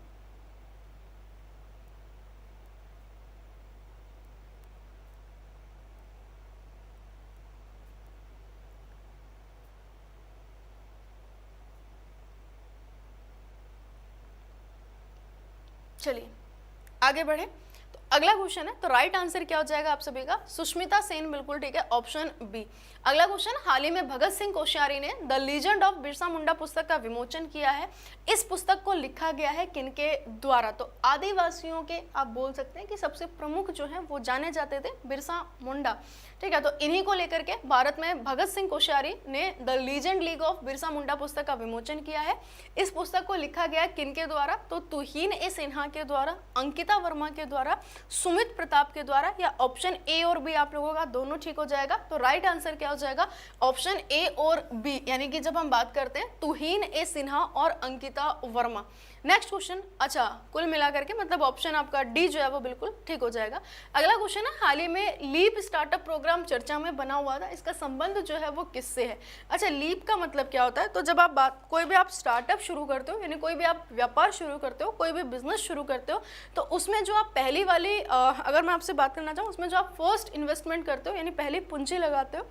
चलिए आगे बढ़े। तो अगला क्वेश्चन है, तो राइट आंसर क्या हो जाएगा आप सभी का? सुष्मिता सेन, बिल्कुल ठीक है, ऑप्शन बी। अगला क्वेश्चन, हाल ही में भगत सिंह कोश्यारी ने the legend of Birsa Munda पुस्तक का विमोचन किया है। इस पुस्तक को लिखा गया है किनके द्वारा? तो आदिवासियों के आप बोल सकते हैं कि सबसे प्रमुख जो है वो जाने जाते थे बिरसा मुंडा, ठीक है। तो इन्हीं को लेकर के भारत में भगत सिंह कोश्यारी ने the legend league of Birsa Munda पुस्तक का विमोचन किया है। इस पुस्तक को लिखा गया किनके द्वारा? तो तुहीन ए सिन्हा के द्वारा, अंकिता वर्मा के द्वारा, सुमित प्रताप के द्वारा, या ऑप्शन ए और बी आप लोगों का दोनों ठीक हो जाएगा। तो राइट आंसर क्या हो जाएगा? ऑप्शन ए और बी, यानी कि जब हम बात करते हैं तुहीन ए सिन्हा और अंकिता वर्मा। नेक्स्ट क्वेश्चन, अच्छा कुल मिलाकर के मतलब ऑप्शन आपका डी जो है वो बिल्कुल ठीक हो जाएगा। अगला क्वेश्चन है, हाल ही में लीप स्टार्टअप प्रोग्राम चर्चा में बना हुआ था, इसका संबंध जो है वो किससे है? अच्छा, लीप का मतलब क्या होता है? तो जब आप कोई भी आप स्टार्टअप शुरू करते हो, यानी कोई भी आप व्यापार शुरू करते हो, कोई भी बिजनेस शुरू करते हो, तो उसमें जो आप पहली वाली अगर मैं आपसे बात करना चाहूँ, उसमें जो आप फर्स्ट इन्वेस्टमेंट करते हो, यानी पहली पूंजी लगाते हो,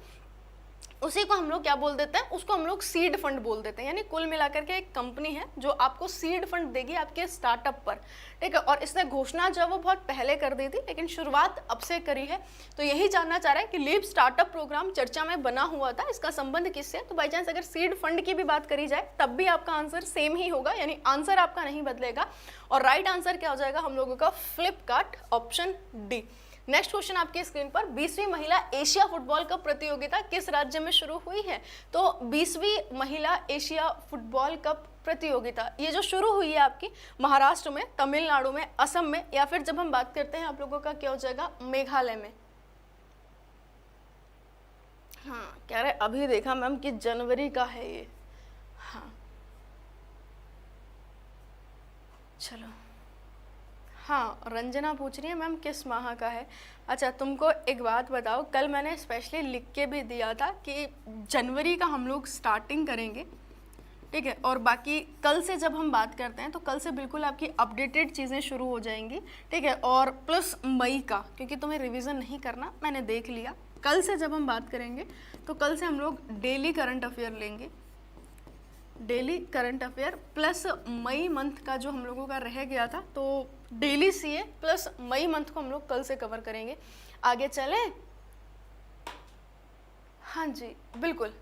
उसी को हम लोग क्या बोल देते हैं? उसको हम लोग सीड फंड बोल देते हैं। यानी कुल मिलाकर के एक कंपनी है जो आपको सीड फंड देगी आपके स्टार्टअप पर, ठीक है। और इसने घोषणा जो है वो बहुत पहले कर दी थी, लेकिन शुरुआत अब से करी है। तो यही जानना चाह रहा है कि लीप स्टार्टअप प्रोग्राम चर्चा में बना हुआ था, इसका संबंध किससे? तो बाई चांस अगर सीड फंड की भी बात करी जाए तब भी आपका आंसर सेम ही होगा, यानी आंसर आपका नहीं बदलेगा। और राइट आंसर क्या हो जाएगा हम लोगों का? Flipkart, option D. Next question आपकी स्क्रीन पर, 20वीं महिला एशिया फुटबॉल कप प्रतियोगिता किस राज्य में शुरू हुई है? तो 20वीं महिला एशिया फुटबॉल कप प्रतियोगिता ये जो शुरू हुई है आपकी महाराष्ट्र में, तमिलनाडु में, असम में, या फिर जब हम बात करते हैं आप लोगों का क्या हो जाएगा? मेघालय में। हाँ, कह रहे अभी देखा मैम कि जनवरी का है ये। हाँ चलो, हाँ रंजना पूछ रही है मैम किस माह का है। अच्छा, तुमको एक बात बताओ, कल मैंने स्पेशली लिख के भी दिया था कि जनवरी का हम लोग स्टार्टिंग करेंगे, ठीक है। और बाकी कल से जब हम बात करते हैं तो कल से बिल्कुल आपकी अपडेटेड चीज़ें शुरू हो जाएंगी, ठीक है। और प्लस मई का, क्योंकि तुम्हें रिवीजन नहीं करना, मैंने देख लिया। कल से जब हम बात करेंगे तो कल से हम लोग डेली करंट अफेयर लेंगे, डेली करंट अफेयर प्लस मई मंथ का जो हम लोगों का रह गया था, तो डेली सीए प्लस मई मंथ को हम लोग कल से कवर करेंगे। आगे चले? हाँ जी बिल्कुल।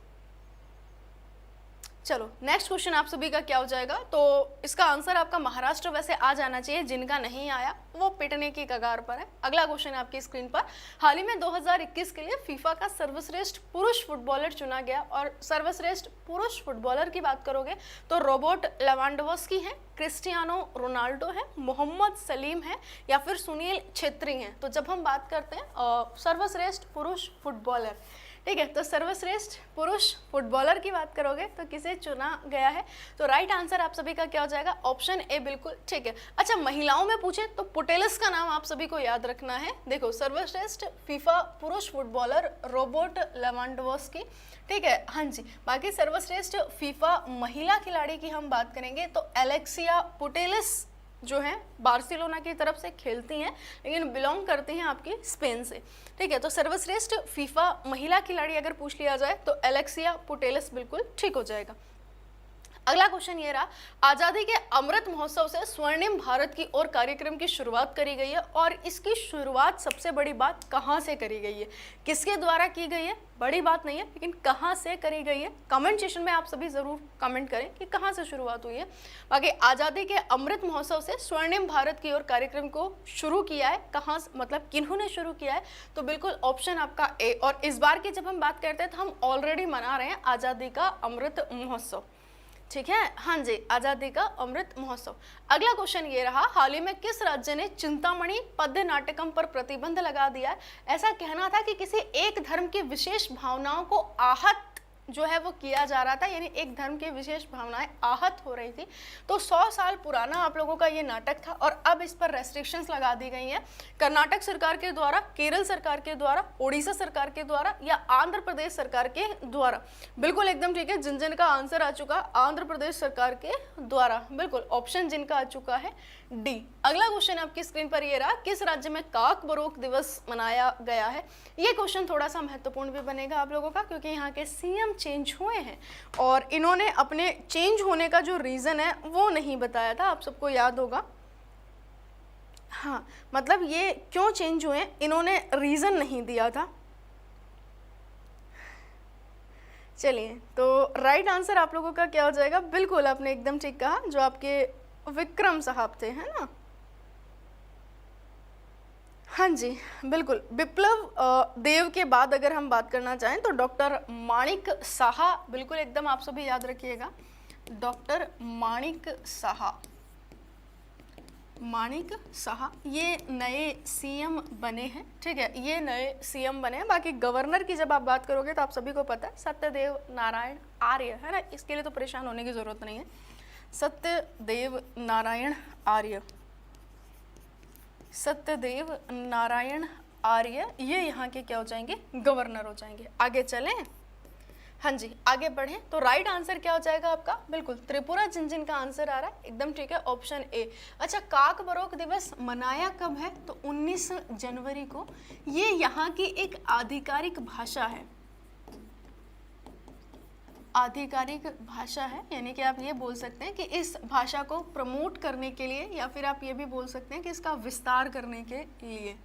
चलो नेक्स्ट क्वेश्चन आप सभी का क्या हो जाएगा? तो इसका आंसर आपका महाराष्ट्र वैसे आ जाना चाहिए, जिनका नहीं आया वो पिटने की कगार पर है। अगला क्वेश्चन आपकी स्क्रीन पर, हाल ही में 2021 के लिए फीफा का सर्वश्रेष्ठ पुरुष फुटबॉलर चुना गया। और सर्वश्रेष्ठ पुरुष फुटबॉलर की बात करोगे तो रॉबर्ट लेवांडोव्स्की है, क्रिस्टियानो रोनाल्डो है, मोहम्मद सलीम है, या फिर सुनील छेत्री हैं। तो जब हम बात करते हैं सर्वश्रेष्ठ पुरुष फुटबॉलर, ठीक है, तो सर्वश्रेष्ठ पुरुष फुटबॉलर की बात करोगे तो किसे चुना गया है? तो राइट आंसर आप सभी का क्या हो जाएगा? ऑप्शन ए बिल्कुल ठीक है। अच्छा, महिलाओं में पूछे तो पुटेलस का नाम आप सभी को याद रखना है। देखो, सर्वश्रेष्ठ फीफा पुरुष फुटबॉलर रॉबर्ट लेवांडोव्स्की, ठीक है, हाँ जी। बाकी सर्वश्रेष्ठ फीफा महिला खिलाड़ी की हम बात करेंगे तो एलेक्सिया पुटेलस जो है बार्सिलोना की तरफ से खेलती हैं, लेकिन बिलोंग करती हैं आपकी स्पेन से, ठीक है। तो सर्वश्रेष्ठ फीफा महिला खिलाड़ी अगर पूछ लिया जाए तो एलेक्सिया पुटेलस बिल्कुल ठीक हो जाएगा। अगला क्वेश्चन ये रहा, आज़ादी के अमृत महोत्सव से स्वर्णिम भारत की ओर कार्यक्रम की शुरुआत करी गई है, और इसकी शुरुआत सबसे बड़ी बात कहाँ से करी गई है, किसके द्वारा की गई है? बड़ी बात नहीं है, लेकिन कहाँ से करी गई है? कमेंट सेक्शन में आप सभी जरूर कमेंट करें कि कहाँ से शुरुआत हुई है। बाकी आज़ादी के अमृत महोत्सव से स्वर्णिम भारत की ओर कार्यक्रम को शुरू किया है, कहाँ मतलब किन्होंने शुरू किया है? तो बिल्कुल ऑप्शन आपका ए। और इस बार की जब हम बात करते हैं तो हम ऑलरेडी मना रहे हैं आज़ादी का अमृत महोत्सव, ठीक है, हाँ जी, आजादी का अमृत महोत्सव। अगला क्वेश्चन ये रहा, हाल ही में किस राज्य ने चिंतामणि पद्य नाटकम पर प्रतिबंध लगा दिया है? ऐसा कहना था कि किसी एक धर्म की विशेष भावनाओं को आहत जो है वो किया जा रहा था, यानी एक धर्म की विशेष भावनाएं आहत हो रही थी। तो 100 साल पुराना आप लोगों का ये नाटक था और अब इस पर रेस्ट्रिक्शंस लगा दी गई हैं कर्नाटक सरकार के द्वारा, केरल सरकार के द्वारा, ओडिशा सरकार के द्वारा या आंध्र प्रदेश सरकार के द्वारा। बिल्कुल एकदम ठीक है, जिन जिन का आंसर आ चुका, आंध्र प्रदेश सरकार के द्वारा, बिल्कुल ऑप्शन जिनका आ चुका है डी। अगला क्वेश्चन आपकी स्क्रीन पर ये रहा, किस राज्य में काक बरोक दिवस मनाया गया है? ये क्वेश्चन थोड़ा सा महत्वपूर्ण भी बनेगा आप लोगों का, क्योंकि यहाँ के सीएम चेंज हुए हैं और इन्होंने अपने चेंज होने का जो रीजन है वो नहीं बताया था, आप सबको याद होगा। हाँ, मतलब ये क्यों चेंज हुए इन्होंने रीजन नहीं दिया था। चलिए, तो राइट आंसर आप लोगों का क्या हो जाएगा? बिल्कुल आपने एकदम ठीक कहा, जो आपके विक्रम साहब थे, है ना? हाँ जी, बिल्कुल। विप्लव देव के बाद अगर हम बात करना चाहें तो डॉक्टर माणिक साहा, बिल्कुल एकदम आप सभी याद रखिएगा, डॉक्टर माणिक साहा, माणिक साहा ये नए सीएम बने हैं। ठीक है, ये नए सीएम बने हैं। बाकी गवर्नर की जब आप बात करोगे तो आप सभी को पता है सत्यदेव नारायण आर्य, है ना? इसके लिए तो परेशान होने की जरूरत नहीं है। सत्यदेव नारायण आर्य, सत्यदेव नारायण आर्य ये यहाँ के क्या हो जाएंगे? गवर्नर हो जाएंगे। आगे चलें, हाँ जी आगे बढ़ें। तो राइट आंसर क्या हो जाएगा आपका? बिल्कुल त्रिपुरा, जिन जिन का आंसर आ रहा है एकदम ठीक है, ऑप्शन ए। अच्छा, काक बरोक दिवस मनाया कब है? तो 19 जनवरी को। ये यहाँ की एक आधिकारिक भाषा है, आधिकारिक भाषा है, यानी कि आप ये बोल सकते हैं कि इस भाषा को प्रमोट करने के लिए, या फिर आप ये भी बोल सकते हैं कि इसका विस्तार करने के लिए।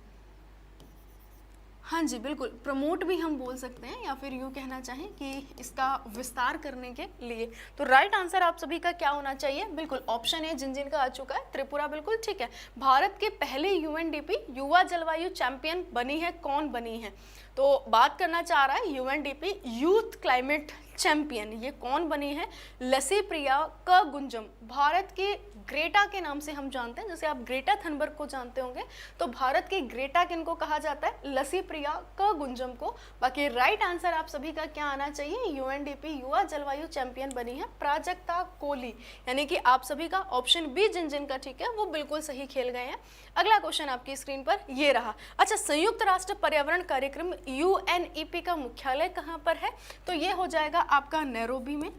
हाँ जी बिल्कुल, प्रमोट भी हम बोल सकते हैं, या फिर यूँ कहना चाहें कि इसका विस्तार करने के लिए। तो राइट आंसर आप सभी का क्या होना चाहिए? बिल्कुल ऑप्शन ए, जिन जिन का आ चुका है, त्रिपुरा। बिल्कुल ठीक है। भारत के पहले यूएनडीपी युवा जलवायु चैंपियन बनी है, कौन बनी है? तो बात करना चाह रहा है यूएनडीपी यूथ क्लाइमेट चैंपियन, ये कौन बनी है? लसी प्रिया क गुंजम। भारत की ग्रेटा के नाम से हम जानते हैं, जैसे आप ग्रेटा थनबर्ग को जानते होंगे, तो भारत की ग्रेटा किनको कहा जाता है? लसी प्रिया क गुंजम को। बाकी राइट आंसर आप सभी का क्या आना चाहिए? यूएनडीपी युवा जलवायु चैंपियन बनी है प्राजक्ता कोली, यानी कि आप सभी का ऑप्शन बी, जिन जिन का ठीक है वो बिल्कुल सही खेल गए हैं। अगला क्वेश्चन आपकी स्क्रीन पर ये रहा। अच्छा, संयुक्त राष्ट्र पर्यावरण कार्यक्रम यूएनईपी का मुख्यालय कहाँ पर है? तो ये हो जाएगा आपका नैरोबी में,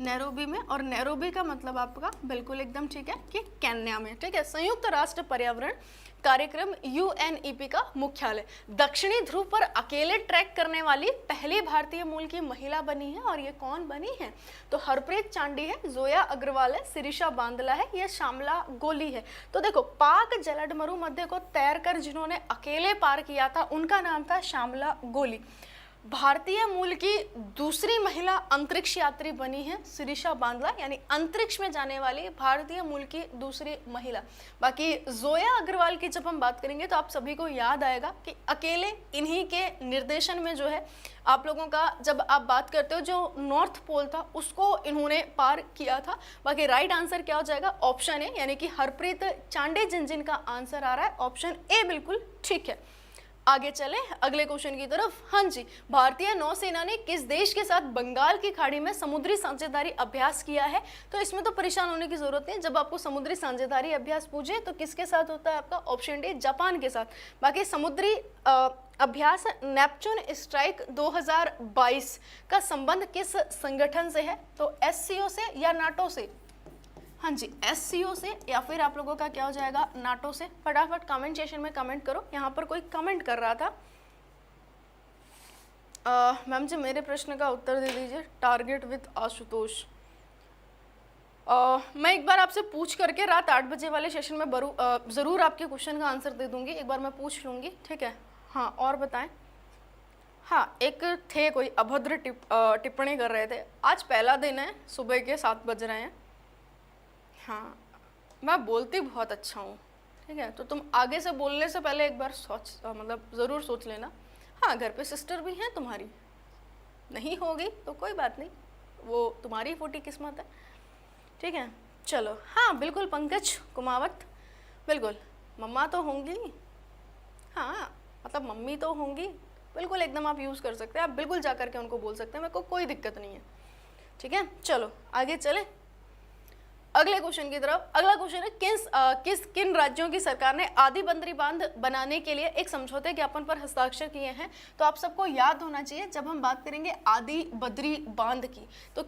नैरोबी में। और नैरोबी का मतलब आपका बिल्कुल एकदम ठीक है कि केन्या में। ठीक है, संयुक्त राष्ट्र पर्यावरण कार्यक्रम यूएनईपी का मुख्यालय। दक्षिणी ध्रुव पर अकेले ट्रैक करने वाली पहली भारतीय मूल की महिला बनी है, और ये कौन बनी है? तो हरप्रीत चांडी है, जोया अग्रवाल है, शिरीषा बांदला है, या श्यामला गोली है। तो देखो, पाक जलड मरुमध्य को तैरकर जिन्होंने अकेले पार किया था उनका नाम था श्यामला गोली। भारतीय मूल की दूसरी महिला अंतरिक्ष यात्री बनी है शिरीषा बांदला, यानी अंतरिक्ष में जाने वाली भारतीय मूल की दूसरी महिला। बाकी जोया अग्रवाल की जब हम बात करेंगे तो आप सभी को याद आएगा कि अकेले इन्हीं के निर्देशन में जो है आप लोगों का, जब आप बात करते हो जो नॉर्थ पोल था उसको इन्होंने पार किया था। बाकी राइट आंसर क्या हो जाएगा? ऑप्शन ए, यानी कि हरप्रीत चांडे, जिन जिन का आंसर आ रहा है ऑप्शन ए बिल्कुल ठीक है। आगे चलें अगले क्वेश्चन की तरफ। हाँ जी, भारतीय नौसेना ने किस देश के साथ बंगाल की खाड़ी में समुद्री साझेदारी अभ्यास किया है? तो इसमें तो परेशान होने की जरूरत नहीं, जब आपको समुद्री साझेदारी अभ्यास पूछे तो किसके साथ होता है आपका? ऑप्शन डी, जापान के साथ। बाकी समुद्री अभ्यास नेपच्यून स्ट्राइक 2022 का संबंध किस संगठन से है? तो एससीओ से या नाटो से? हाँ जी, एससीओ से, या फिर आप लोगों का क्या हो जाएगा? नाटो से। फटाफट कमेंट सेशन में कमेंट करो। यहाँ पर कोई कमेंट कर रहा था, मैम जी मेरे प्रश्न का उत्तर दे दीजिए, टारगेट विद आशुतोष। मैं एक बार आपसे पूछ करके रात 8 बजे वाले सेशन में ज़रूर आपके क्वेश्चन का आंसर दे दूंगी, एक बार मैं पूछ लूँगी। ठीक है, हाँ और बताएं। हाँ, एक थे कोई अभद्र टिप्पणी कर रहे थे। आज पहला दिन है, सुबह के 7 बज रहे हैं। हाँ, मैं बोलती बहुत अच्छा हूँ, ठीक है, तो तुम आगे से बोलने से पहले एक बार मतलब ज़रूर सोच लेना। हाँ, घर पे सिस्टर भी हैं तुम्हारी, नहीं होगी तो कोई बात नहीं, वो तुम्हारी फूटी किस्मत है, ठीक है। चलो हाँ बिल्कुल पंकज कुमावत, बिल्कुल मम्मा तो होंगी, हाँ मतलब मम्मी तो होंगी, बिल्कुल एकदम आप यूज़ कर सकते हैं, आप बिल्कुल जा करके उनको बोल सकते हैं, मेरे को कोई दिक्कत नहीं है, ठीक है। चलो आगे चले अगले क्वेश्चन की तरफ। अगला क्वेश्चन है किन राज्यों की सरकार ने आदि बद्री बांध बनाने के लिए एक समझौते ज्ञापन पर हस्ताक्षर किए हैं। तो आप सबको याद होना चाहिए जब हम बात करेंगे आदि बद्री बांध की, तो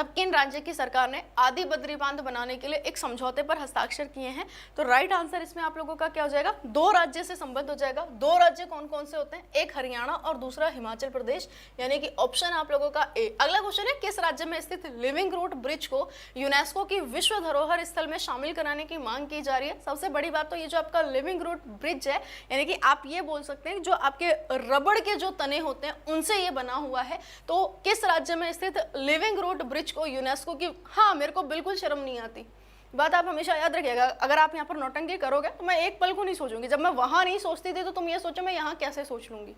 किन राज्य की सरकार ने आदि बद्री बांध बनाने के लिए एक समझौते पर हस्ताक्षर किए हैं। तो राइट आंसर इसमें आप लोगों का क्या हो जाएगा, 2 राज्य से संबद्ध हो जाएगा। 2 राज्य कौन कौन से होते हैं, एक हरियाणा और दूसरा हिमाचल प्रदेश, यानी कि ऑप्शन आप लोगों का ए। अगला क्वेश्चन है किस राज्य में स्थित लिविंग रूट ब्रिज को यूनेस्को की विश्व धरोहर स्थल में शामिल कराने की मांग की जा रही है। सबसे बड़ी बात तो ये जो आपका लिविंग रूट ब्रिज है, यानी कि आप ये बोल सकते हैं जो आपके रबड़ के जो तने होते हैं उनसे ये बना हुआ है। तो किस राज्य में स्थित लिविंग रूट ब्रिज को यूनेस्को की, हाँ मेरे को बिल्कुल शर्म नहीं आती, बात आप हमेशा याद रखिएगा। अगर आप यहाँ पर नौटंकी करोगे तो मैं एक पल को नहीं सोचूंगी, जब मैं वहां नहीं सोचती थी तो तुम ये सोचो मैं यहाँ कैसे सोच लूंगी,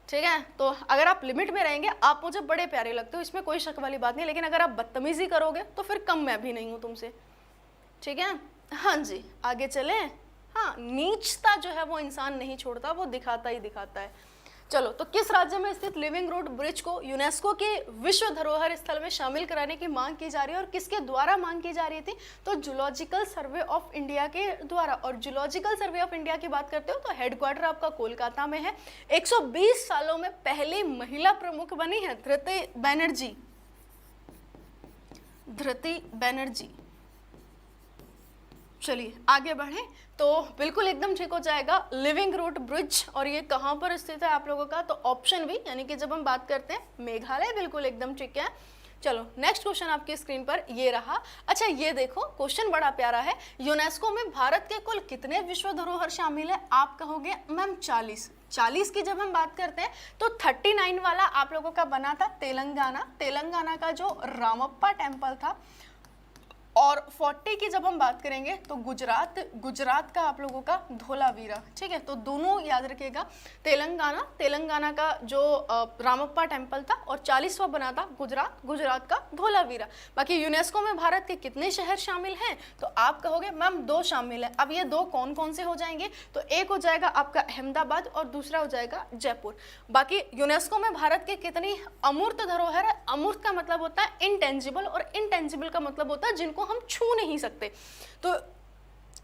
ठीक है। तो अगर आप लिमिट में रहेंगे आप मुझे बड़े प्यारे लगते हो, इसमें कोई शक वाली बात नहीं, लेकिन अगर आप बदतमीजी करोगे तो फिर कम मैं भी नहीं हूँ तुमसे, ठीक है। हाँ जी आगे चले। हाँ नीचता जो है वो इंसान नहीं छोड़ता, वो दिखाता ही दिखाता है। चलो तो किस राज्य में स्थित लिविंग रूट ब्रिज को यूनेस्को के विश्व धरोहर स्थल में शामिल कराने की मांग की जा रही है और किसके द्वारा मांग की जा रही थी, तो जूलॉजिकल सर्वे ऑफ इंडिया के द्वारा। और जूलॉजिकल सर्वे ऑफ इंडिया की बात करते हो तो हेडक्वार्टर आपका कोलकाता में है। 120 सालों में पहली महिला प्रमुख बनी है धृति बैनर्जी। चलिए आगे बढ़े तो बिल्कुल एकदम ठीक हो जाएगा लिविंग रूट ब्रिज, और ये कहाँ पर स्थित है आप लोगों का, तो ऑप्शन बी, यानी कि जब हम बात करते हैं मेघालय, बिल्कुल एकदम ठीक है। चलो नेक्स्ट क्वेश्चन आपकी स्क्रीन पर ये रहा। अच्छा ये देखो क्वेश्चन बड़ा प्यारा है, यूनेस्को में भारत के कुल कितने विश्व धरोहर शामिल है, आप कहोगे मैम 40 की जब हम बात करते हैं तो 39 वाला आप लोगों का बना था तेलंगाना का जो रामप्पा टेम्पल था, और 40 की जब हम बात करेंगे तो गुजरात का आप लोगों का धोलावीरा, ठीक है। तो दोनों याद रखिएगा, तेलंगाना का जो रामप्पा टेम्पल था और 40वां बना था गुजरात का धोलावीरा। बाकी यूनेस्को में भारत के कितने शहर शामिल हैं, तो आप कहोगे मैम 2 शामिल है। अब ये 2 कौन कौन से हो जाएंगे, तो एक हो जाएगा आपका अहमदाबाद और दूसरा हो जाएगा जयपुर। बाकी यूनेस्को में भारत के कितनी अमूर्त धरोहर है, अमूर्त का मतलब होता है इनटेंजिबल और इनटेंजिबल का मतलब होता है जिनको हम छू नहीं सकते। तो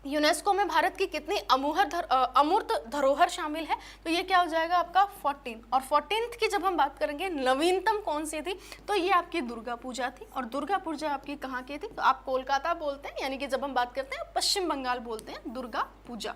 यूनेस्को में भारत की कितनी अमूर्त धरोहर शामिल है, तो ये क्या हो जाएगा आपका 14। और 14th की जब हम बात करेंगे नवीनतम कौन सी थी, तो ये आपकी दुर्गा पूजा थी। और दुर्गा पूजा आपकी कहाँ की थी, तो आप कोलकाता बोलते हैं, यानी कि जब हम बात करते हैं पश्चिम बंगाल बोलते हैं दुर्गा पूजा।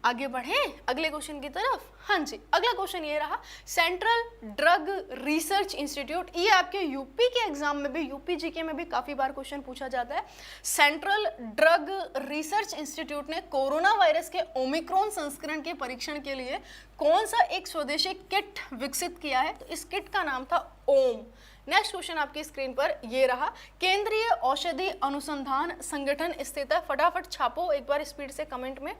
आगे बढ़े अगले क्वेश्चन की तरफ। हाँ जी अगला क्वेश्चन ये रहा, सेंट्रल ड्रग रिसर्च इंस्टीट्यूट, ये आपके यूपी के एग्जाम में भी, यूपी जीके में भी काफी बार क्वेश्चन पूछा जाता है। सेंट्रल ड्रग रिसर्च इंस्टीट्यूट ने कोरोना वायरस के ओमिक्रॉन संस्करण के परीक्षण के लिए कौन सा एक स्वदेशी किट विकसित किया है, तो इस किट का नाम था ओम। नेक्स्ट क्वेश्चन आपकी स्क्रीन पर ये रहा, केंद्रीय औषधि अनुसंधान संगठन स्थित है, फटाफट छापो एक बार स्पीड से कमेंट में,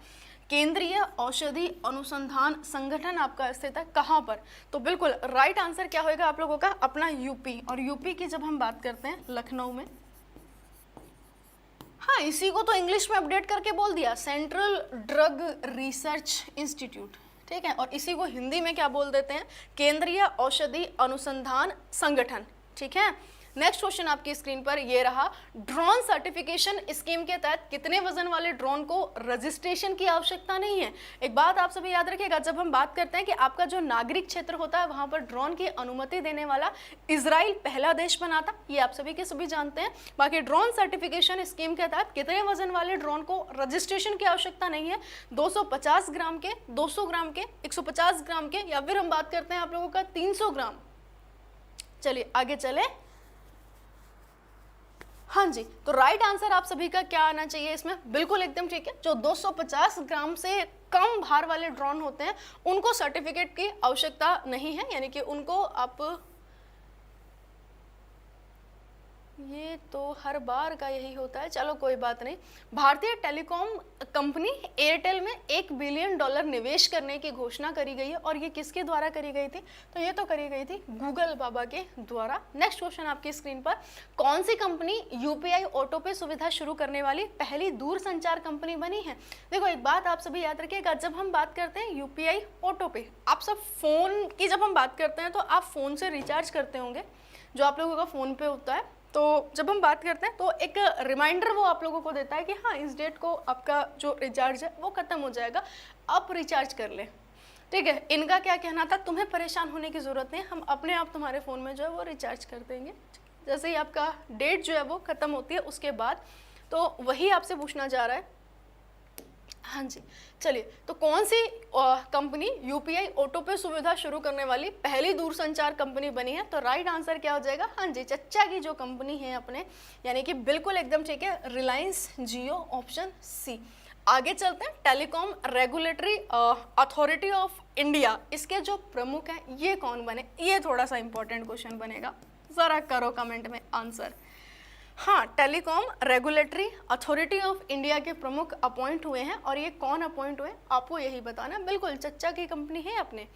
केंद्रीय औषधि अनुसंधान संगठन आपका स्थित है कहाँ पर, तो बिल्कुल राइट आंसर क्या होगा आप लोगों का, अपना यूपी। और यूपी की जब हम बात करते हैं लखनऊ में, हाँ इसी को तो इंग्लिश में अपडेट करके बोल दिया सेंट्रल ड्रग रिसर्च इंस्टीट्यूट, ठीक है। और इसी को हिंदी में क्या बोल देते हैं, केंद्रीय औषधि अनुसंधान संगठन, ठीक है। नेक्स्ट क्वेश्चन आपकी स्क्रीन पर ये रहा, ड्रोन सर्टिफिकेशन स्कीम के तहत कितने वजन वाले ड्रोन को रजिस्ट्रेशन की आवश्यकता नहीं है। एक बात आप सभी याद रखिएगा, जब हम बात करते हैं कि आपका जो नागरिक क्षेत्र होता है वहां पर ड्रोन की अनुमति देने वाला इजराइल पहला देश बना था, ये आप सभी के सभी जानते हैं। बाकी ड्रोन सर्टिफिकेशन स्कीम के तहत कितने वजन वाले ड्रोन को रजिस्ट्रेशन की आवश्यकता नहीं है, 250 ग्राम के, 200 ग्राम के, 150 ग्राम के, या फिर हम बात करते हैं आप लोगों का 300 ग्राम। चलिए आगे चले। हाँ जी तो राइट आंसर आप सभी का क्या आना चाहिए इसमें, बिल्कुल एकदम ठीक है, जो 250 ग्राम से कम भार वाले ड्रोन होते हैं उनको सर्टिफिकेट की आवश्यकता नहीं है, यानी कि उनको आप ये तो हर बार का यही होता है, चलो कोई बात नहीं। भारतीय टेलीकॉम कंपनी एयरटेल में $1 बिलियन निवेश करने की घोषणा करी गई है, और ये किसके द्वारा करी गई थी? तो ये तो करी गई थी गूगल बाबा के द्वारा। नेक्स्ट क्वेश्चन आपकी स्क्रीन पर, कौन सी कंपनी यूपीआई ऑटो पे सुविधा शुरू करने वाली पहली दूरसंचार कंपनी बनी है? देखो एक बात आप सभी याद रखिएगा, जब हम बात करते हैं यूपीआई ऑटो पे, आप सब फोन की जब हम बात करते हैं तो आप फोन से रिचार्ज करते होंगे, जो आप लोगों का फोन पे होता है। तो जब हम बात करते हैं तो एक रिमाइंडर वो आप लोगों को देता है कि हाँ इस डेट को आपका जो रिचार्ज है वो ख़त्म हो जाएगा, आप रिचार्ज कर लें। ठीक है, इनका क्या कहना था, तुम्हें परेशान होने की ज़रूरत नहीं, हम अपने आप तुम्हारे फ़ोन में जो है वो रिचार्ज कर देंगे जैसे ही आपका डेट जो है वो ख़त्म होती है उसके बाद। तो वही आपसे पूछना जा रहा है। हाँ जी, चलिए, तो कौन सी कंपनी यूपीआई ऑटो पे सुविधा शुरू करने वाली पहली दूरसंचार कंपनी बनी है? तो राइट आंसर क्या हो जाएगा? हाँ जी, चच्चा की जो कंपनी है अपने, यानी कि बिल्कुल एकदम ठीक है, रिलायंस जियो, ऑप्शन सी। आगे चलते हैं, telecom regulatory authority of India, इसके जो प्रमुख हैं ये कौन बने? ये थोड़ा सा इंपॉर्टेंट क्वेश्चन बनेगा, ज़रा करो कमेंट में आंसर। हाँ, telecom regulatory authority of India के प्रमुख अपॉइंट हुए हैं, और ये कौन अपॉइंट हुए आपको यही बताना। बिल्कुल चच्चा की कंपनी है अपने।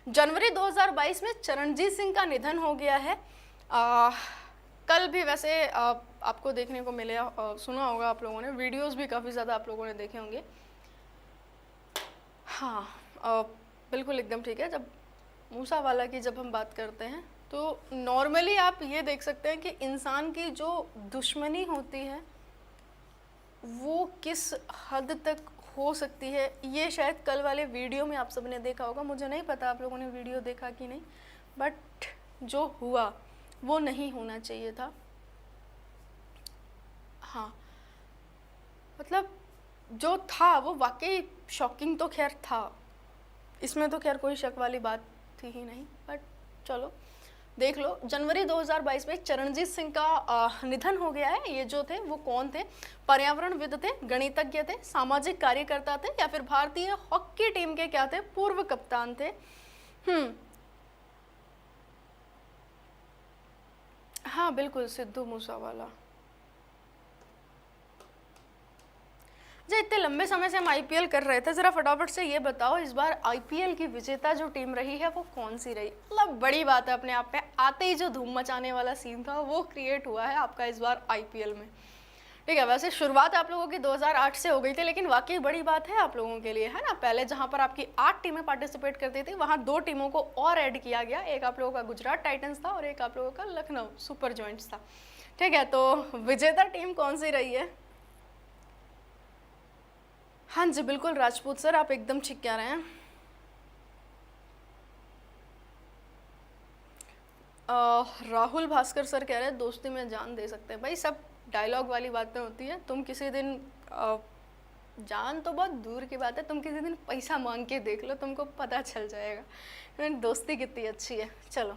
जनवरी 2022 में चरणजीत सिंह का निधन हो गया है। कल भी वैसे आपको देखने को मिले, सुना होगा आप लोगों ने, वीडियोस भी काफ़ी ज़्यादा आप लोगों ने देखे होंगे। हाँ, बिल्कुल एकदम ठीक है। जब मूसावाला की जब हम बात करते हैं तो नॉर्मली आप ये देख सकते हैं कि इंसान की जो दुश्मनी होती है वो किस हद तक हो सकती है, ये शायद कल वाले वीडियो में आप सबने देखा होगा। मुझे नहीं पता आप लोगों ने वीडियो देखा कि नहीं, बट जो हुआ वो नहीं होना चाहिए था। हाँ, मतलब जो था वो वाकई शॉकिंग तो खैर था, इसमें तो खैर कोई शक वाली बात थी ही नहीं, बट चलो देख लो। जनवरी 2022 में चरणजीत सिंह का निधन हो गया है। ये जो थे वो कौन थे? पर्यावरणविद थे, गणितज्ञ थे, सामाजिक कार्यकर्ता थे, या फिर भारतीय हॉकी टीम के क्या थे? पूर्व कप्तान थे। हाँ बिल्कुल, सिद्धू मूसावाला। जो इतने लंबे समय से हम आईपीएल कर रहे थे, जरा फटाफट से ये बताओ इस बार आईपीएल की विजेता जो टीम रही है वो कौन सी रही? मतलब बड़ी बात है अपने आप में, आते ही जो धूम मचाने वाला सीन था वो क्रिएट हुआ है आपका इस बार आईपीएल में। ठीक है, वैसे शुरुआत आप लोगों की 2008 से हो गई थी, लेकिन वाकई बड़ी बात है आप लोगों के लिए, है ना। पहले जहां पर आपकी 8 टीमें पार्टिसिपेट करती थी, वहां 2 टीमों को और ऐड किया गया। एक आप लोगों का गुजरात टाइटंस था और एक आप लोगों का लखनऊ सुपर जॉइंट्स था। ठीक है, तो विजेता टीम कौन सी रही है? हाँ जी बिल्कुल राजपूत सर, आप एकदम ठीक कह रहे हैं। राहुल भास्कर सर कह रहे हैं दोस्ती में जान दे सकते हैं। भाई सब डायलॉग वाली बातें होती हैं। तुम किसी दिन जान तो बहुत दूर की बात है, तुम किसी दिन पैसा मांग के देख लो, तुमको पता चल जाएगा दोस्ती कितनी अच्छी है। चलो,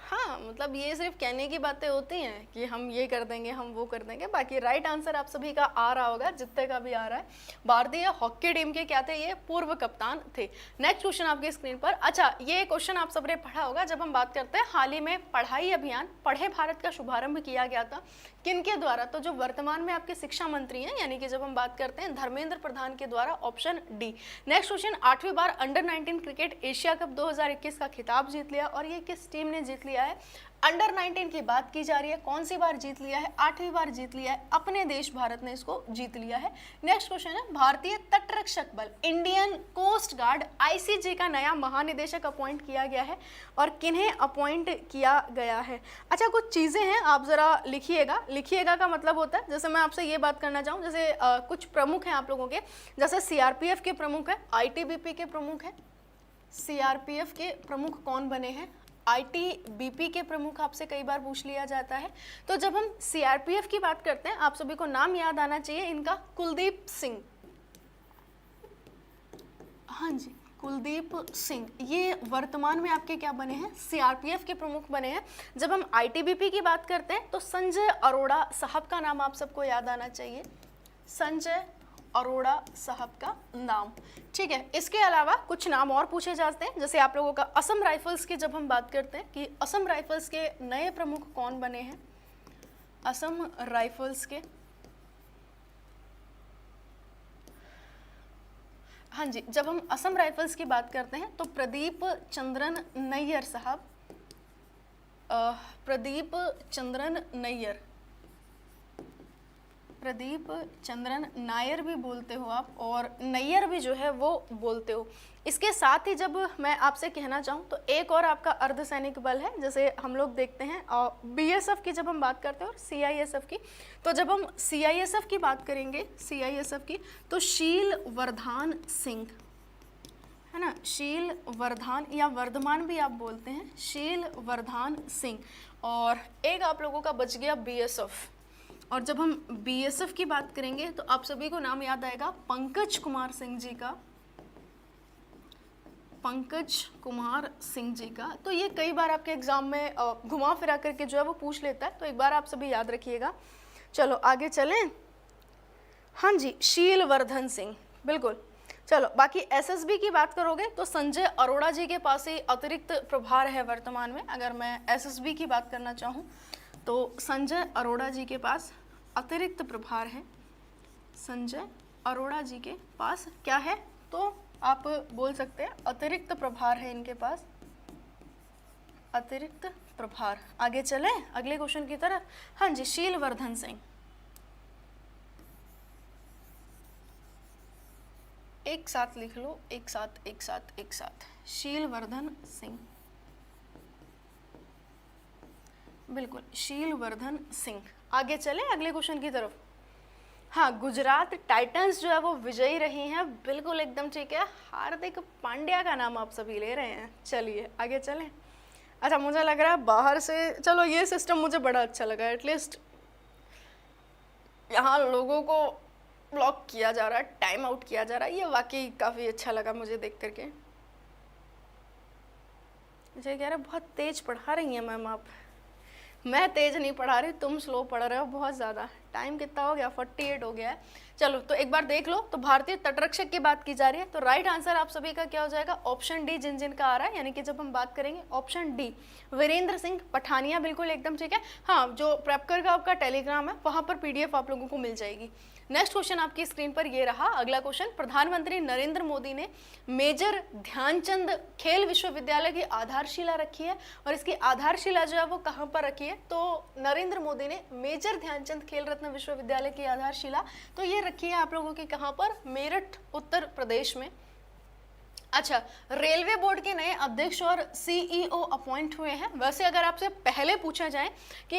हाँ मतलब ये सिर्फ कहने की बातें होती हैं कि हम ये कर देंगे, हम वो कर देंगे। बाकी राइट आंसर आप सभी का आ रहा होगा, जितने का भी आ रहा है। भारतीय हॉकी टीम के क्या थे? ये पूर्व कप्तान थे। नेक्स्ट क्वेश्चन आपकी स्क्रीन पर। अच्छा, ये क्वेश्चन आप सबने पढ़ा होगा जब हम बात करते हैं हाल ही में पढ़ाई अभियान पढ़े भारत का शुभारंभ किया गया था किनके द्वारा? तो जो वर्तमान में आपके शिक्षा मंत्री हैं, यानी कि जब हम बात करते हैं धर्मेंद्र प्रधान के द्वारा, ऑप्शन डी। नेक्स्ट क्वेश्चन, 8वीं बार अंडर 19 क्रिकेट एशिया कप 2021 का खिताब जीत लिया, और ये किस टीम ने जीत लिया है? अंडर 19 की बात की जा रही है, कौन सी बार जीत लिया है? 8वीं बार जीत लिया है, अपने देश भारत ने इसको जीत लिया है। नेक्स्ट क्वेश्चन है, भारतीय तटरक्षक बल इंडियन कोस्ट गार्ड आईसीजी का नया महानिदेशक अपॉइंट किया गया है, और किन्हें अपॉइंट किया गया है? अच्छा, कुछ चीजें हैं, आप जरा लिखिएगा। लिखिएगा का मतलब होता है, जैसे मैं आपसे ये बात करना चाहूँ, जैसे कुछ प्रमुख हैं आप लोगों के, जैसे सीआरपीएफ के प्रमुख है, आईटीबीपी के प्रमुख है। सीआरपीएफ के प्रमुख कौन बने हैं? आईटीबीपी के प्रमुख आपसे कई बार पूछ लिया जाता है। तो जब हम सीआरपीएफ की बात करते हैं, आप सभी को नाम याद आना चाहिए इनका, कुलदीप सिंह। हाँ जी, कुलदीप सिंह, ये वर्तमान में आपके क्या बने हैं? सीआरपीएफ के प्रमुख बने हैं। जब हम आईटीबीपी की बात करते हैं तो संजय अरोड़ा साहब का नाम आप सबको याद आना चाहिए, संजय अरोड़ा साहब का नाम। ठीक है, इसके अलावा कुछ नाम और पूछे जाते हैं, जैसे आप लोगों का असम राइफल्स की जब हम बात करते हैं कि असम राइफल्स के नए प्रमुख कौन बने हैं? असम राइफल्स के, हाँ जी, जब हम असम राइफल्स की बात करते हैं तो प्रदीप चंद्रन नैयर साहब, प्रदीप चंद्रन नैयर, प्रदीप चंद्रन नायर भी बोलते हो आप, और नैयर भी जो है वो बोलते हो। इसके साथ ही जब मैं आपसे कहना चाहूँ तो एक और आपका अर्धसैनिक बल है, जैसे हम लोग देखते हैं बीएसएफ की जब हम बात करते हैं और सीआईएसएफ की, तो जब हम सीआईएसएफ की बात करेंगे, सीआईएसएफ की, तो शील वर्धान सिंह, है ना, शील वर्धान या वर्धमान भी आप बोलते हैं, शील वर्धान सिंह। और एक आप लोगों का बच गया बीएसएफ, और जब हम बीएसएफ की बात करेंगे तो आप सभी को नाम याद आएगा पंकज कुमार सिंह जी का, पंकज कुमार सिंह जी का। तो ये कई बार आपके एग्जाम में घुमा फिरा करके जो है वो पूछ लेता है, तो एक बार आप सभी याद रखिएगा। चलो आगे चलें। हाँ जी, शीलवर्धन सिंह, बिल्कुल। चलो बाकी एसएसबी की बात करोगे तो संजय अरोड़ा जी के पास ही अतिरिक्त प्रभार है वर्तमान में। अगर मैं एसएसबी की बात करना चाहूँ तो संजय अरोड़ा जी के पास अतिरिक्त प्रभार है, संजय अरोड़ा जी के पास क्या है, तो आप बोल सकते हैं अतिरिक्त प्रभार है इनके पास, अतिरिक्त प्रभार। आगे चलें अगले क्वेश्चन की तरफ। हाँ जी, शीलवर्धन सिंह, एक साथ लिख लो, एक साथ एक साथ एक साथ, शीलवर्धन सिंह, बिल्कुल शीलवर्धन सिंह। आगे चलें अगले क्वेश्चन की तरफ। हाँ, गुजरात टाइटंस जो है वो विजयी रही हैं, बिल्कुल एकदम ठीक है, हार्दिक पांड्या का नाम आप सभी ले रहे हैं। चलिए आगे चलें। अच्छा, मुझे लग रहा है बाहर से, चलो ये सिस्टम मुझे बड़ा अच्छा लगा, एटलीस्ट यहाँ लोगों को ब्लॉक किया जा रहा है, टाइम आउट किया जा रहा है, ये वाकई काफ़ी अच्छा लगा मुझे देख करके। मुझे कह रहे बहुत तेज पढ़ा रही हैं मैम आप। मैं तेज नहीं पढ़ा रही, तुम स्लो पढ़ रहे हो बहुत ज़्यादा। टाइम कितना हो गया, 48 हो गया है। चलो तो एक बार देख लो, तो भारतीय तटरक्षक की बात की जा रही है, तो राइट आंसर आप सभी का क्या हो जाएगा, ऑप्शन डी, जिन जिन का आ रहा है, यानी कि जब हम बात करेंगे ऑप्शन डी, वीरेंद्र सिंह पठानिया, बिल्कुल एकदम ठीक है। हाँ, जो प्रेपकर का आपका टेलीग्राम है वहाँ पर पीडीएफ आप लोगों को मिल जाएगी। नेक्स्ट क्वेश्चन आपकी स्क्रीन पर ये रहा। अगला क्वेश्चन, प्रधानमंत्री नरेंद्र मोदी ने मेजर ध्यानचंद खेल विश्वविद्यालय की आधारशिला रखी है, और इसकी आधारशिला जो है वो कहाँ पर रखी है, तो नरेंद्र मोदी ने मेजर ध्यानचंद खेल रत्न विश्वविद्यालय की आधारशिला तो ये रखी है आप लोगों की कहाँ पर, मेरठ उत्तर प्रदेश में। अच्छा, रेलवे बोर्ड के नए अध्यक्ष और सीईओ अपॉइंट हुए हैं। वैसे अगर आपसे पहले पूछा जाए कि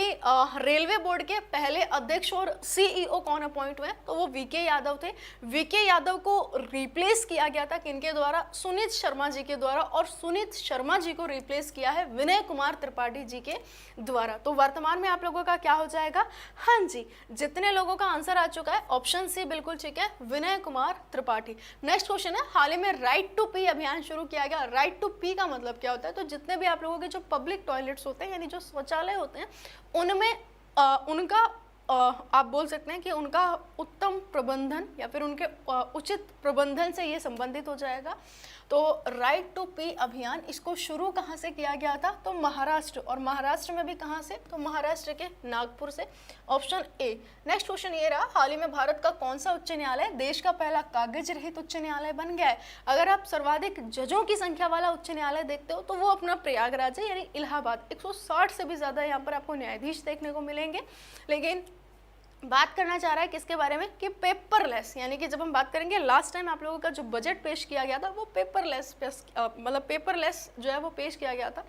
रेलवे बोर्ड के पहले अध्यक्ष और सीईओ कौन अपॉइंट हुए, तो वो वीके यादव थे। वीके यादव को रिप्लेस किया गया था किनके द्वारा, सुनीत शर्मा जी के द्वारा, और सुनीत शर्मा जी को रिप्लेस किया है विनय कुमार त्रिपाठी जी के द्वारा। तो वर्तमान में आप लोगों का क्या हो जाएगा, हाँ जी, जितने लोगों का आंसर आ चुका है ऑप्शन सी बिल्कुल ठीक है, विनय कुमार त्रिपाठी। नेक्स्ट क्वेश्चन है, हाल ही में राइट टू अभियान शुरू किया गया। राइट टू पी का मतलब क्या होता है, तो जितने भी आप लोगों के जो पब्लिक टॉयलेट्स होते हैं, यानी जो शौचालय होते हैं, उनमें उनका आप बोल सकते हैं कि उनका उत्तम प्रबंधन या फिर उनके उचित प्रबंधन से ये संबंधित हो जाएगा। तो राइट टू पी अभियान, इसको शुरू कहाँ से किया गया था, तो महाराष्ट्र, और महाराष्ट्र में भी कहाँ से, तो महाराष्ट्र के नागपुर से, ऑप्शन ए। नेक्स्ट क्वेश्चन ये रहा, हाल ही में भारत का कौन सा उच्च न्यायालय देश का पहला कागज रहित उच्च न्यायालय बन गया है। अगर आप सर्वाधिक जजों की संख्या वाला उच्च न्यायालय देखते हो तो वो अपना प्रयागराज है, यानी इलाहाबाद। 160 से भी ज़्यादा यहाँ पर आपको न्यायाधीश देखने को मिलेंगे। लेकिन बात करना चाह रहा है किसके बारे में, कि पेपरलेस, यानी कि जब हम बात करेंगे, लास्ट टाइम आप लोगों का जो बजट पेश किया गया था वो पेपरलेस मतलब पेपरलेस जो है वो पेश किया गया था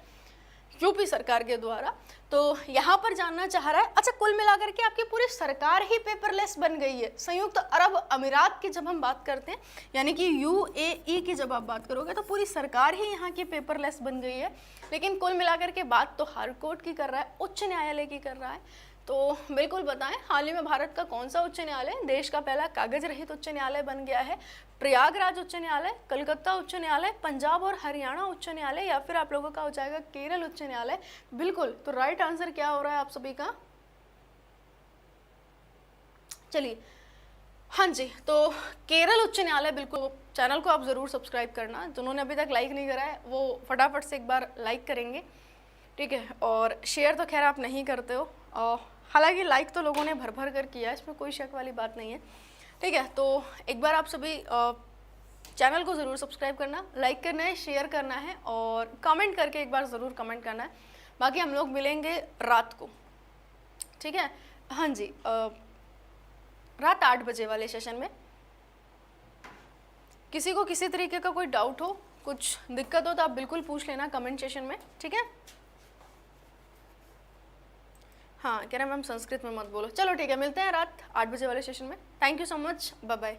यूपी सरकार के द्वारा। तो यहाँ पर जानना चाह रहा है, अच्छा कुल मिलाकर के आपकी पूरी सरकार ही पेपरलेस बन गई है। संयुक्त अरब अमीरात की जब हम बात करते हैं, यानी कि यूएई की जब आप बात करोगे, तो पूरी सरकार ही यहाँ की पेपरलेस बन गई है। लेकिन कुल मिलाकर के बात तो हाई कोर्ट की कर रहा है, उच्च न्यायालय की कर रहा है। तो बिल्कुल बताएं, हाल ही में भारत का कौन सा उच्च न्यायालय देश का पहला कागज रहित उच्च न्यायालय बन गया है। प्रयागराज उच्च न्यायालय, कलकत्ता उच्च न्यायालय, पंजाब और हरियाणा उच्च न्यायालय, या फिर आप लोगों का हो जाएगा केरल उच्च न्यायालय। बिल्कुल, तो राइट आंसर क्या हो रहा है आप सभी का, चलिए, हाँ जी, तो केरल उच्च न्यायालय। बिल्कुल, चैनल को आप ज़रूर सब्सक्राइब करना, जिन्होंने अभी तक लाइक नहीं करा है वो फटाफट से एक बार लाइक करेंगे, ठीक है। और शेयर तो खैर आप नहीं करते हो, हालांकि लाइक तो लोगों ने भर भर कर किया, इसमें कोई शक वाली बात नहीं है। ठीक है, तो एक बार आप सभी चैनल को ज़रूर सब्सक्राइब करना, लाइक करना है, शेयर करना है और कमेंट करके एक बार ज़रूर कमेंट करना है। बाकी हम लोग मिलेंगे रात को, ठीक है, हाँ जी, रात 8 बजे वाले सेशन में। किसी को किसी तरीके का कोई डाउट हो, कुछ दिक्कत हो तो आप बिल्कुल पूछ लेना कमेंट सेशन में, ठीक है। हाँ, कह रहा मैम संस्कृत में मत बोलो, चलो ठीक है, मिलते हैं रात 8 बजे वाले सेशन में। Thank you so much, bye bye.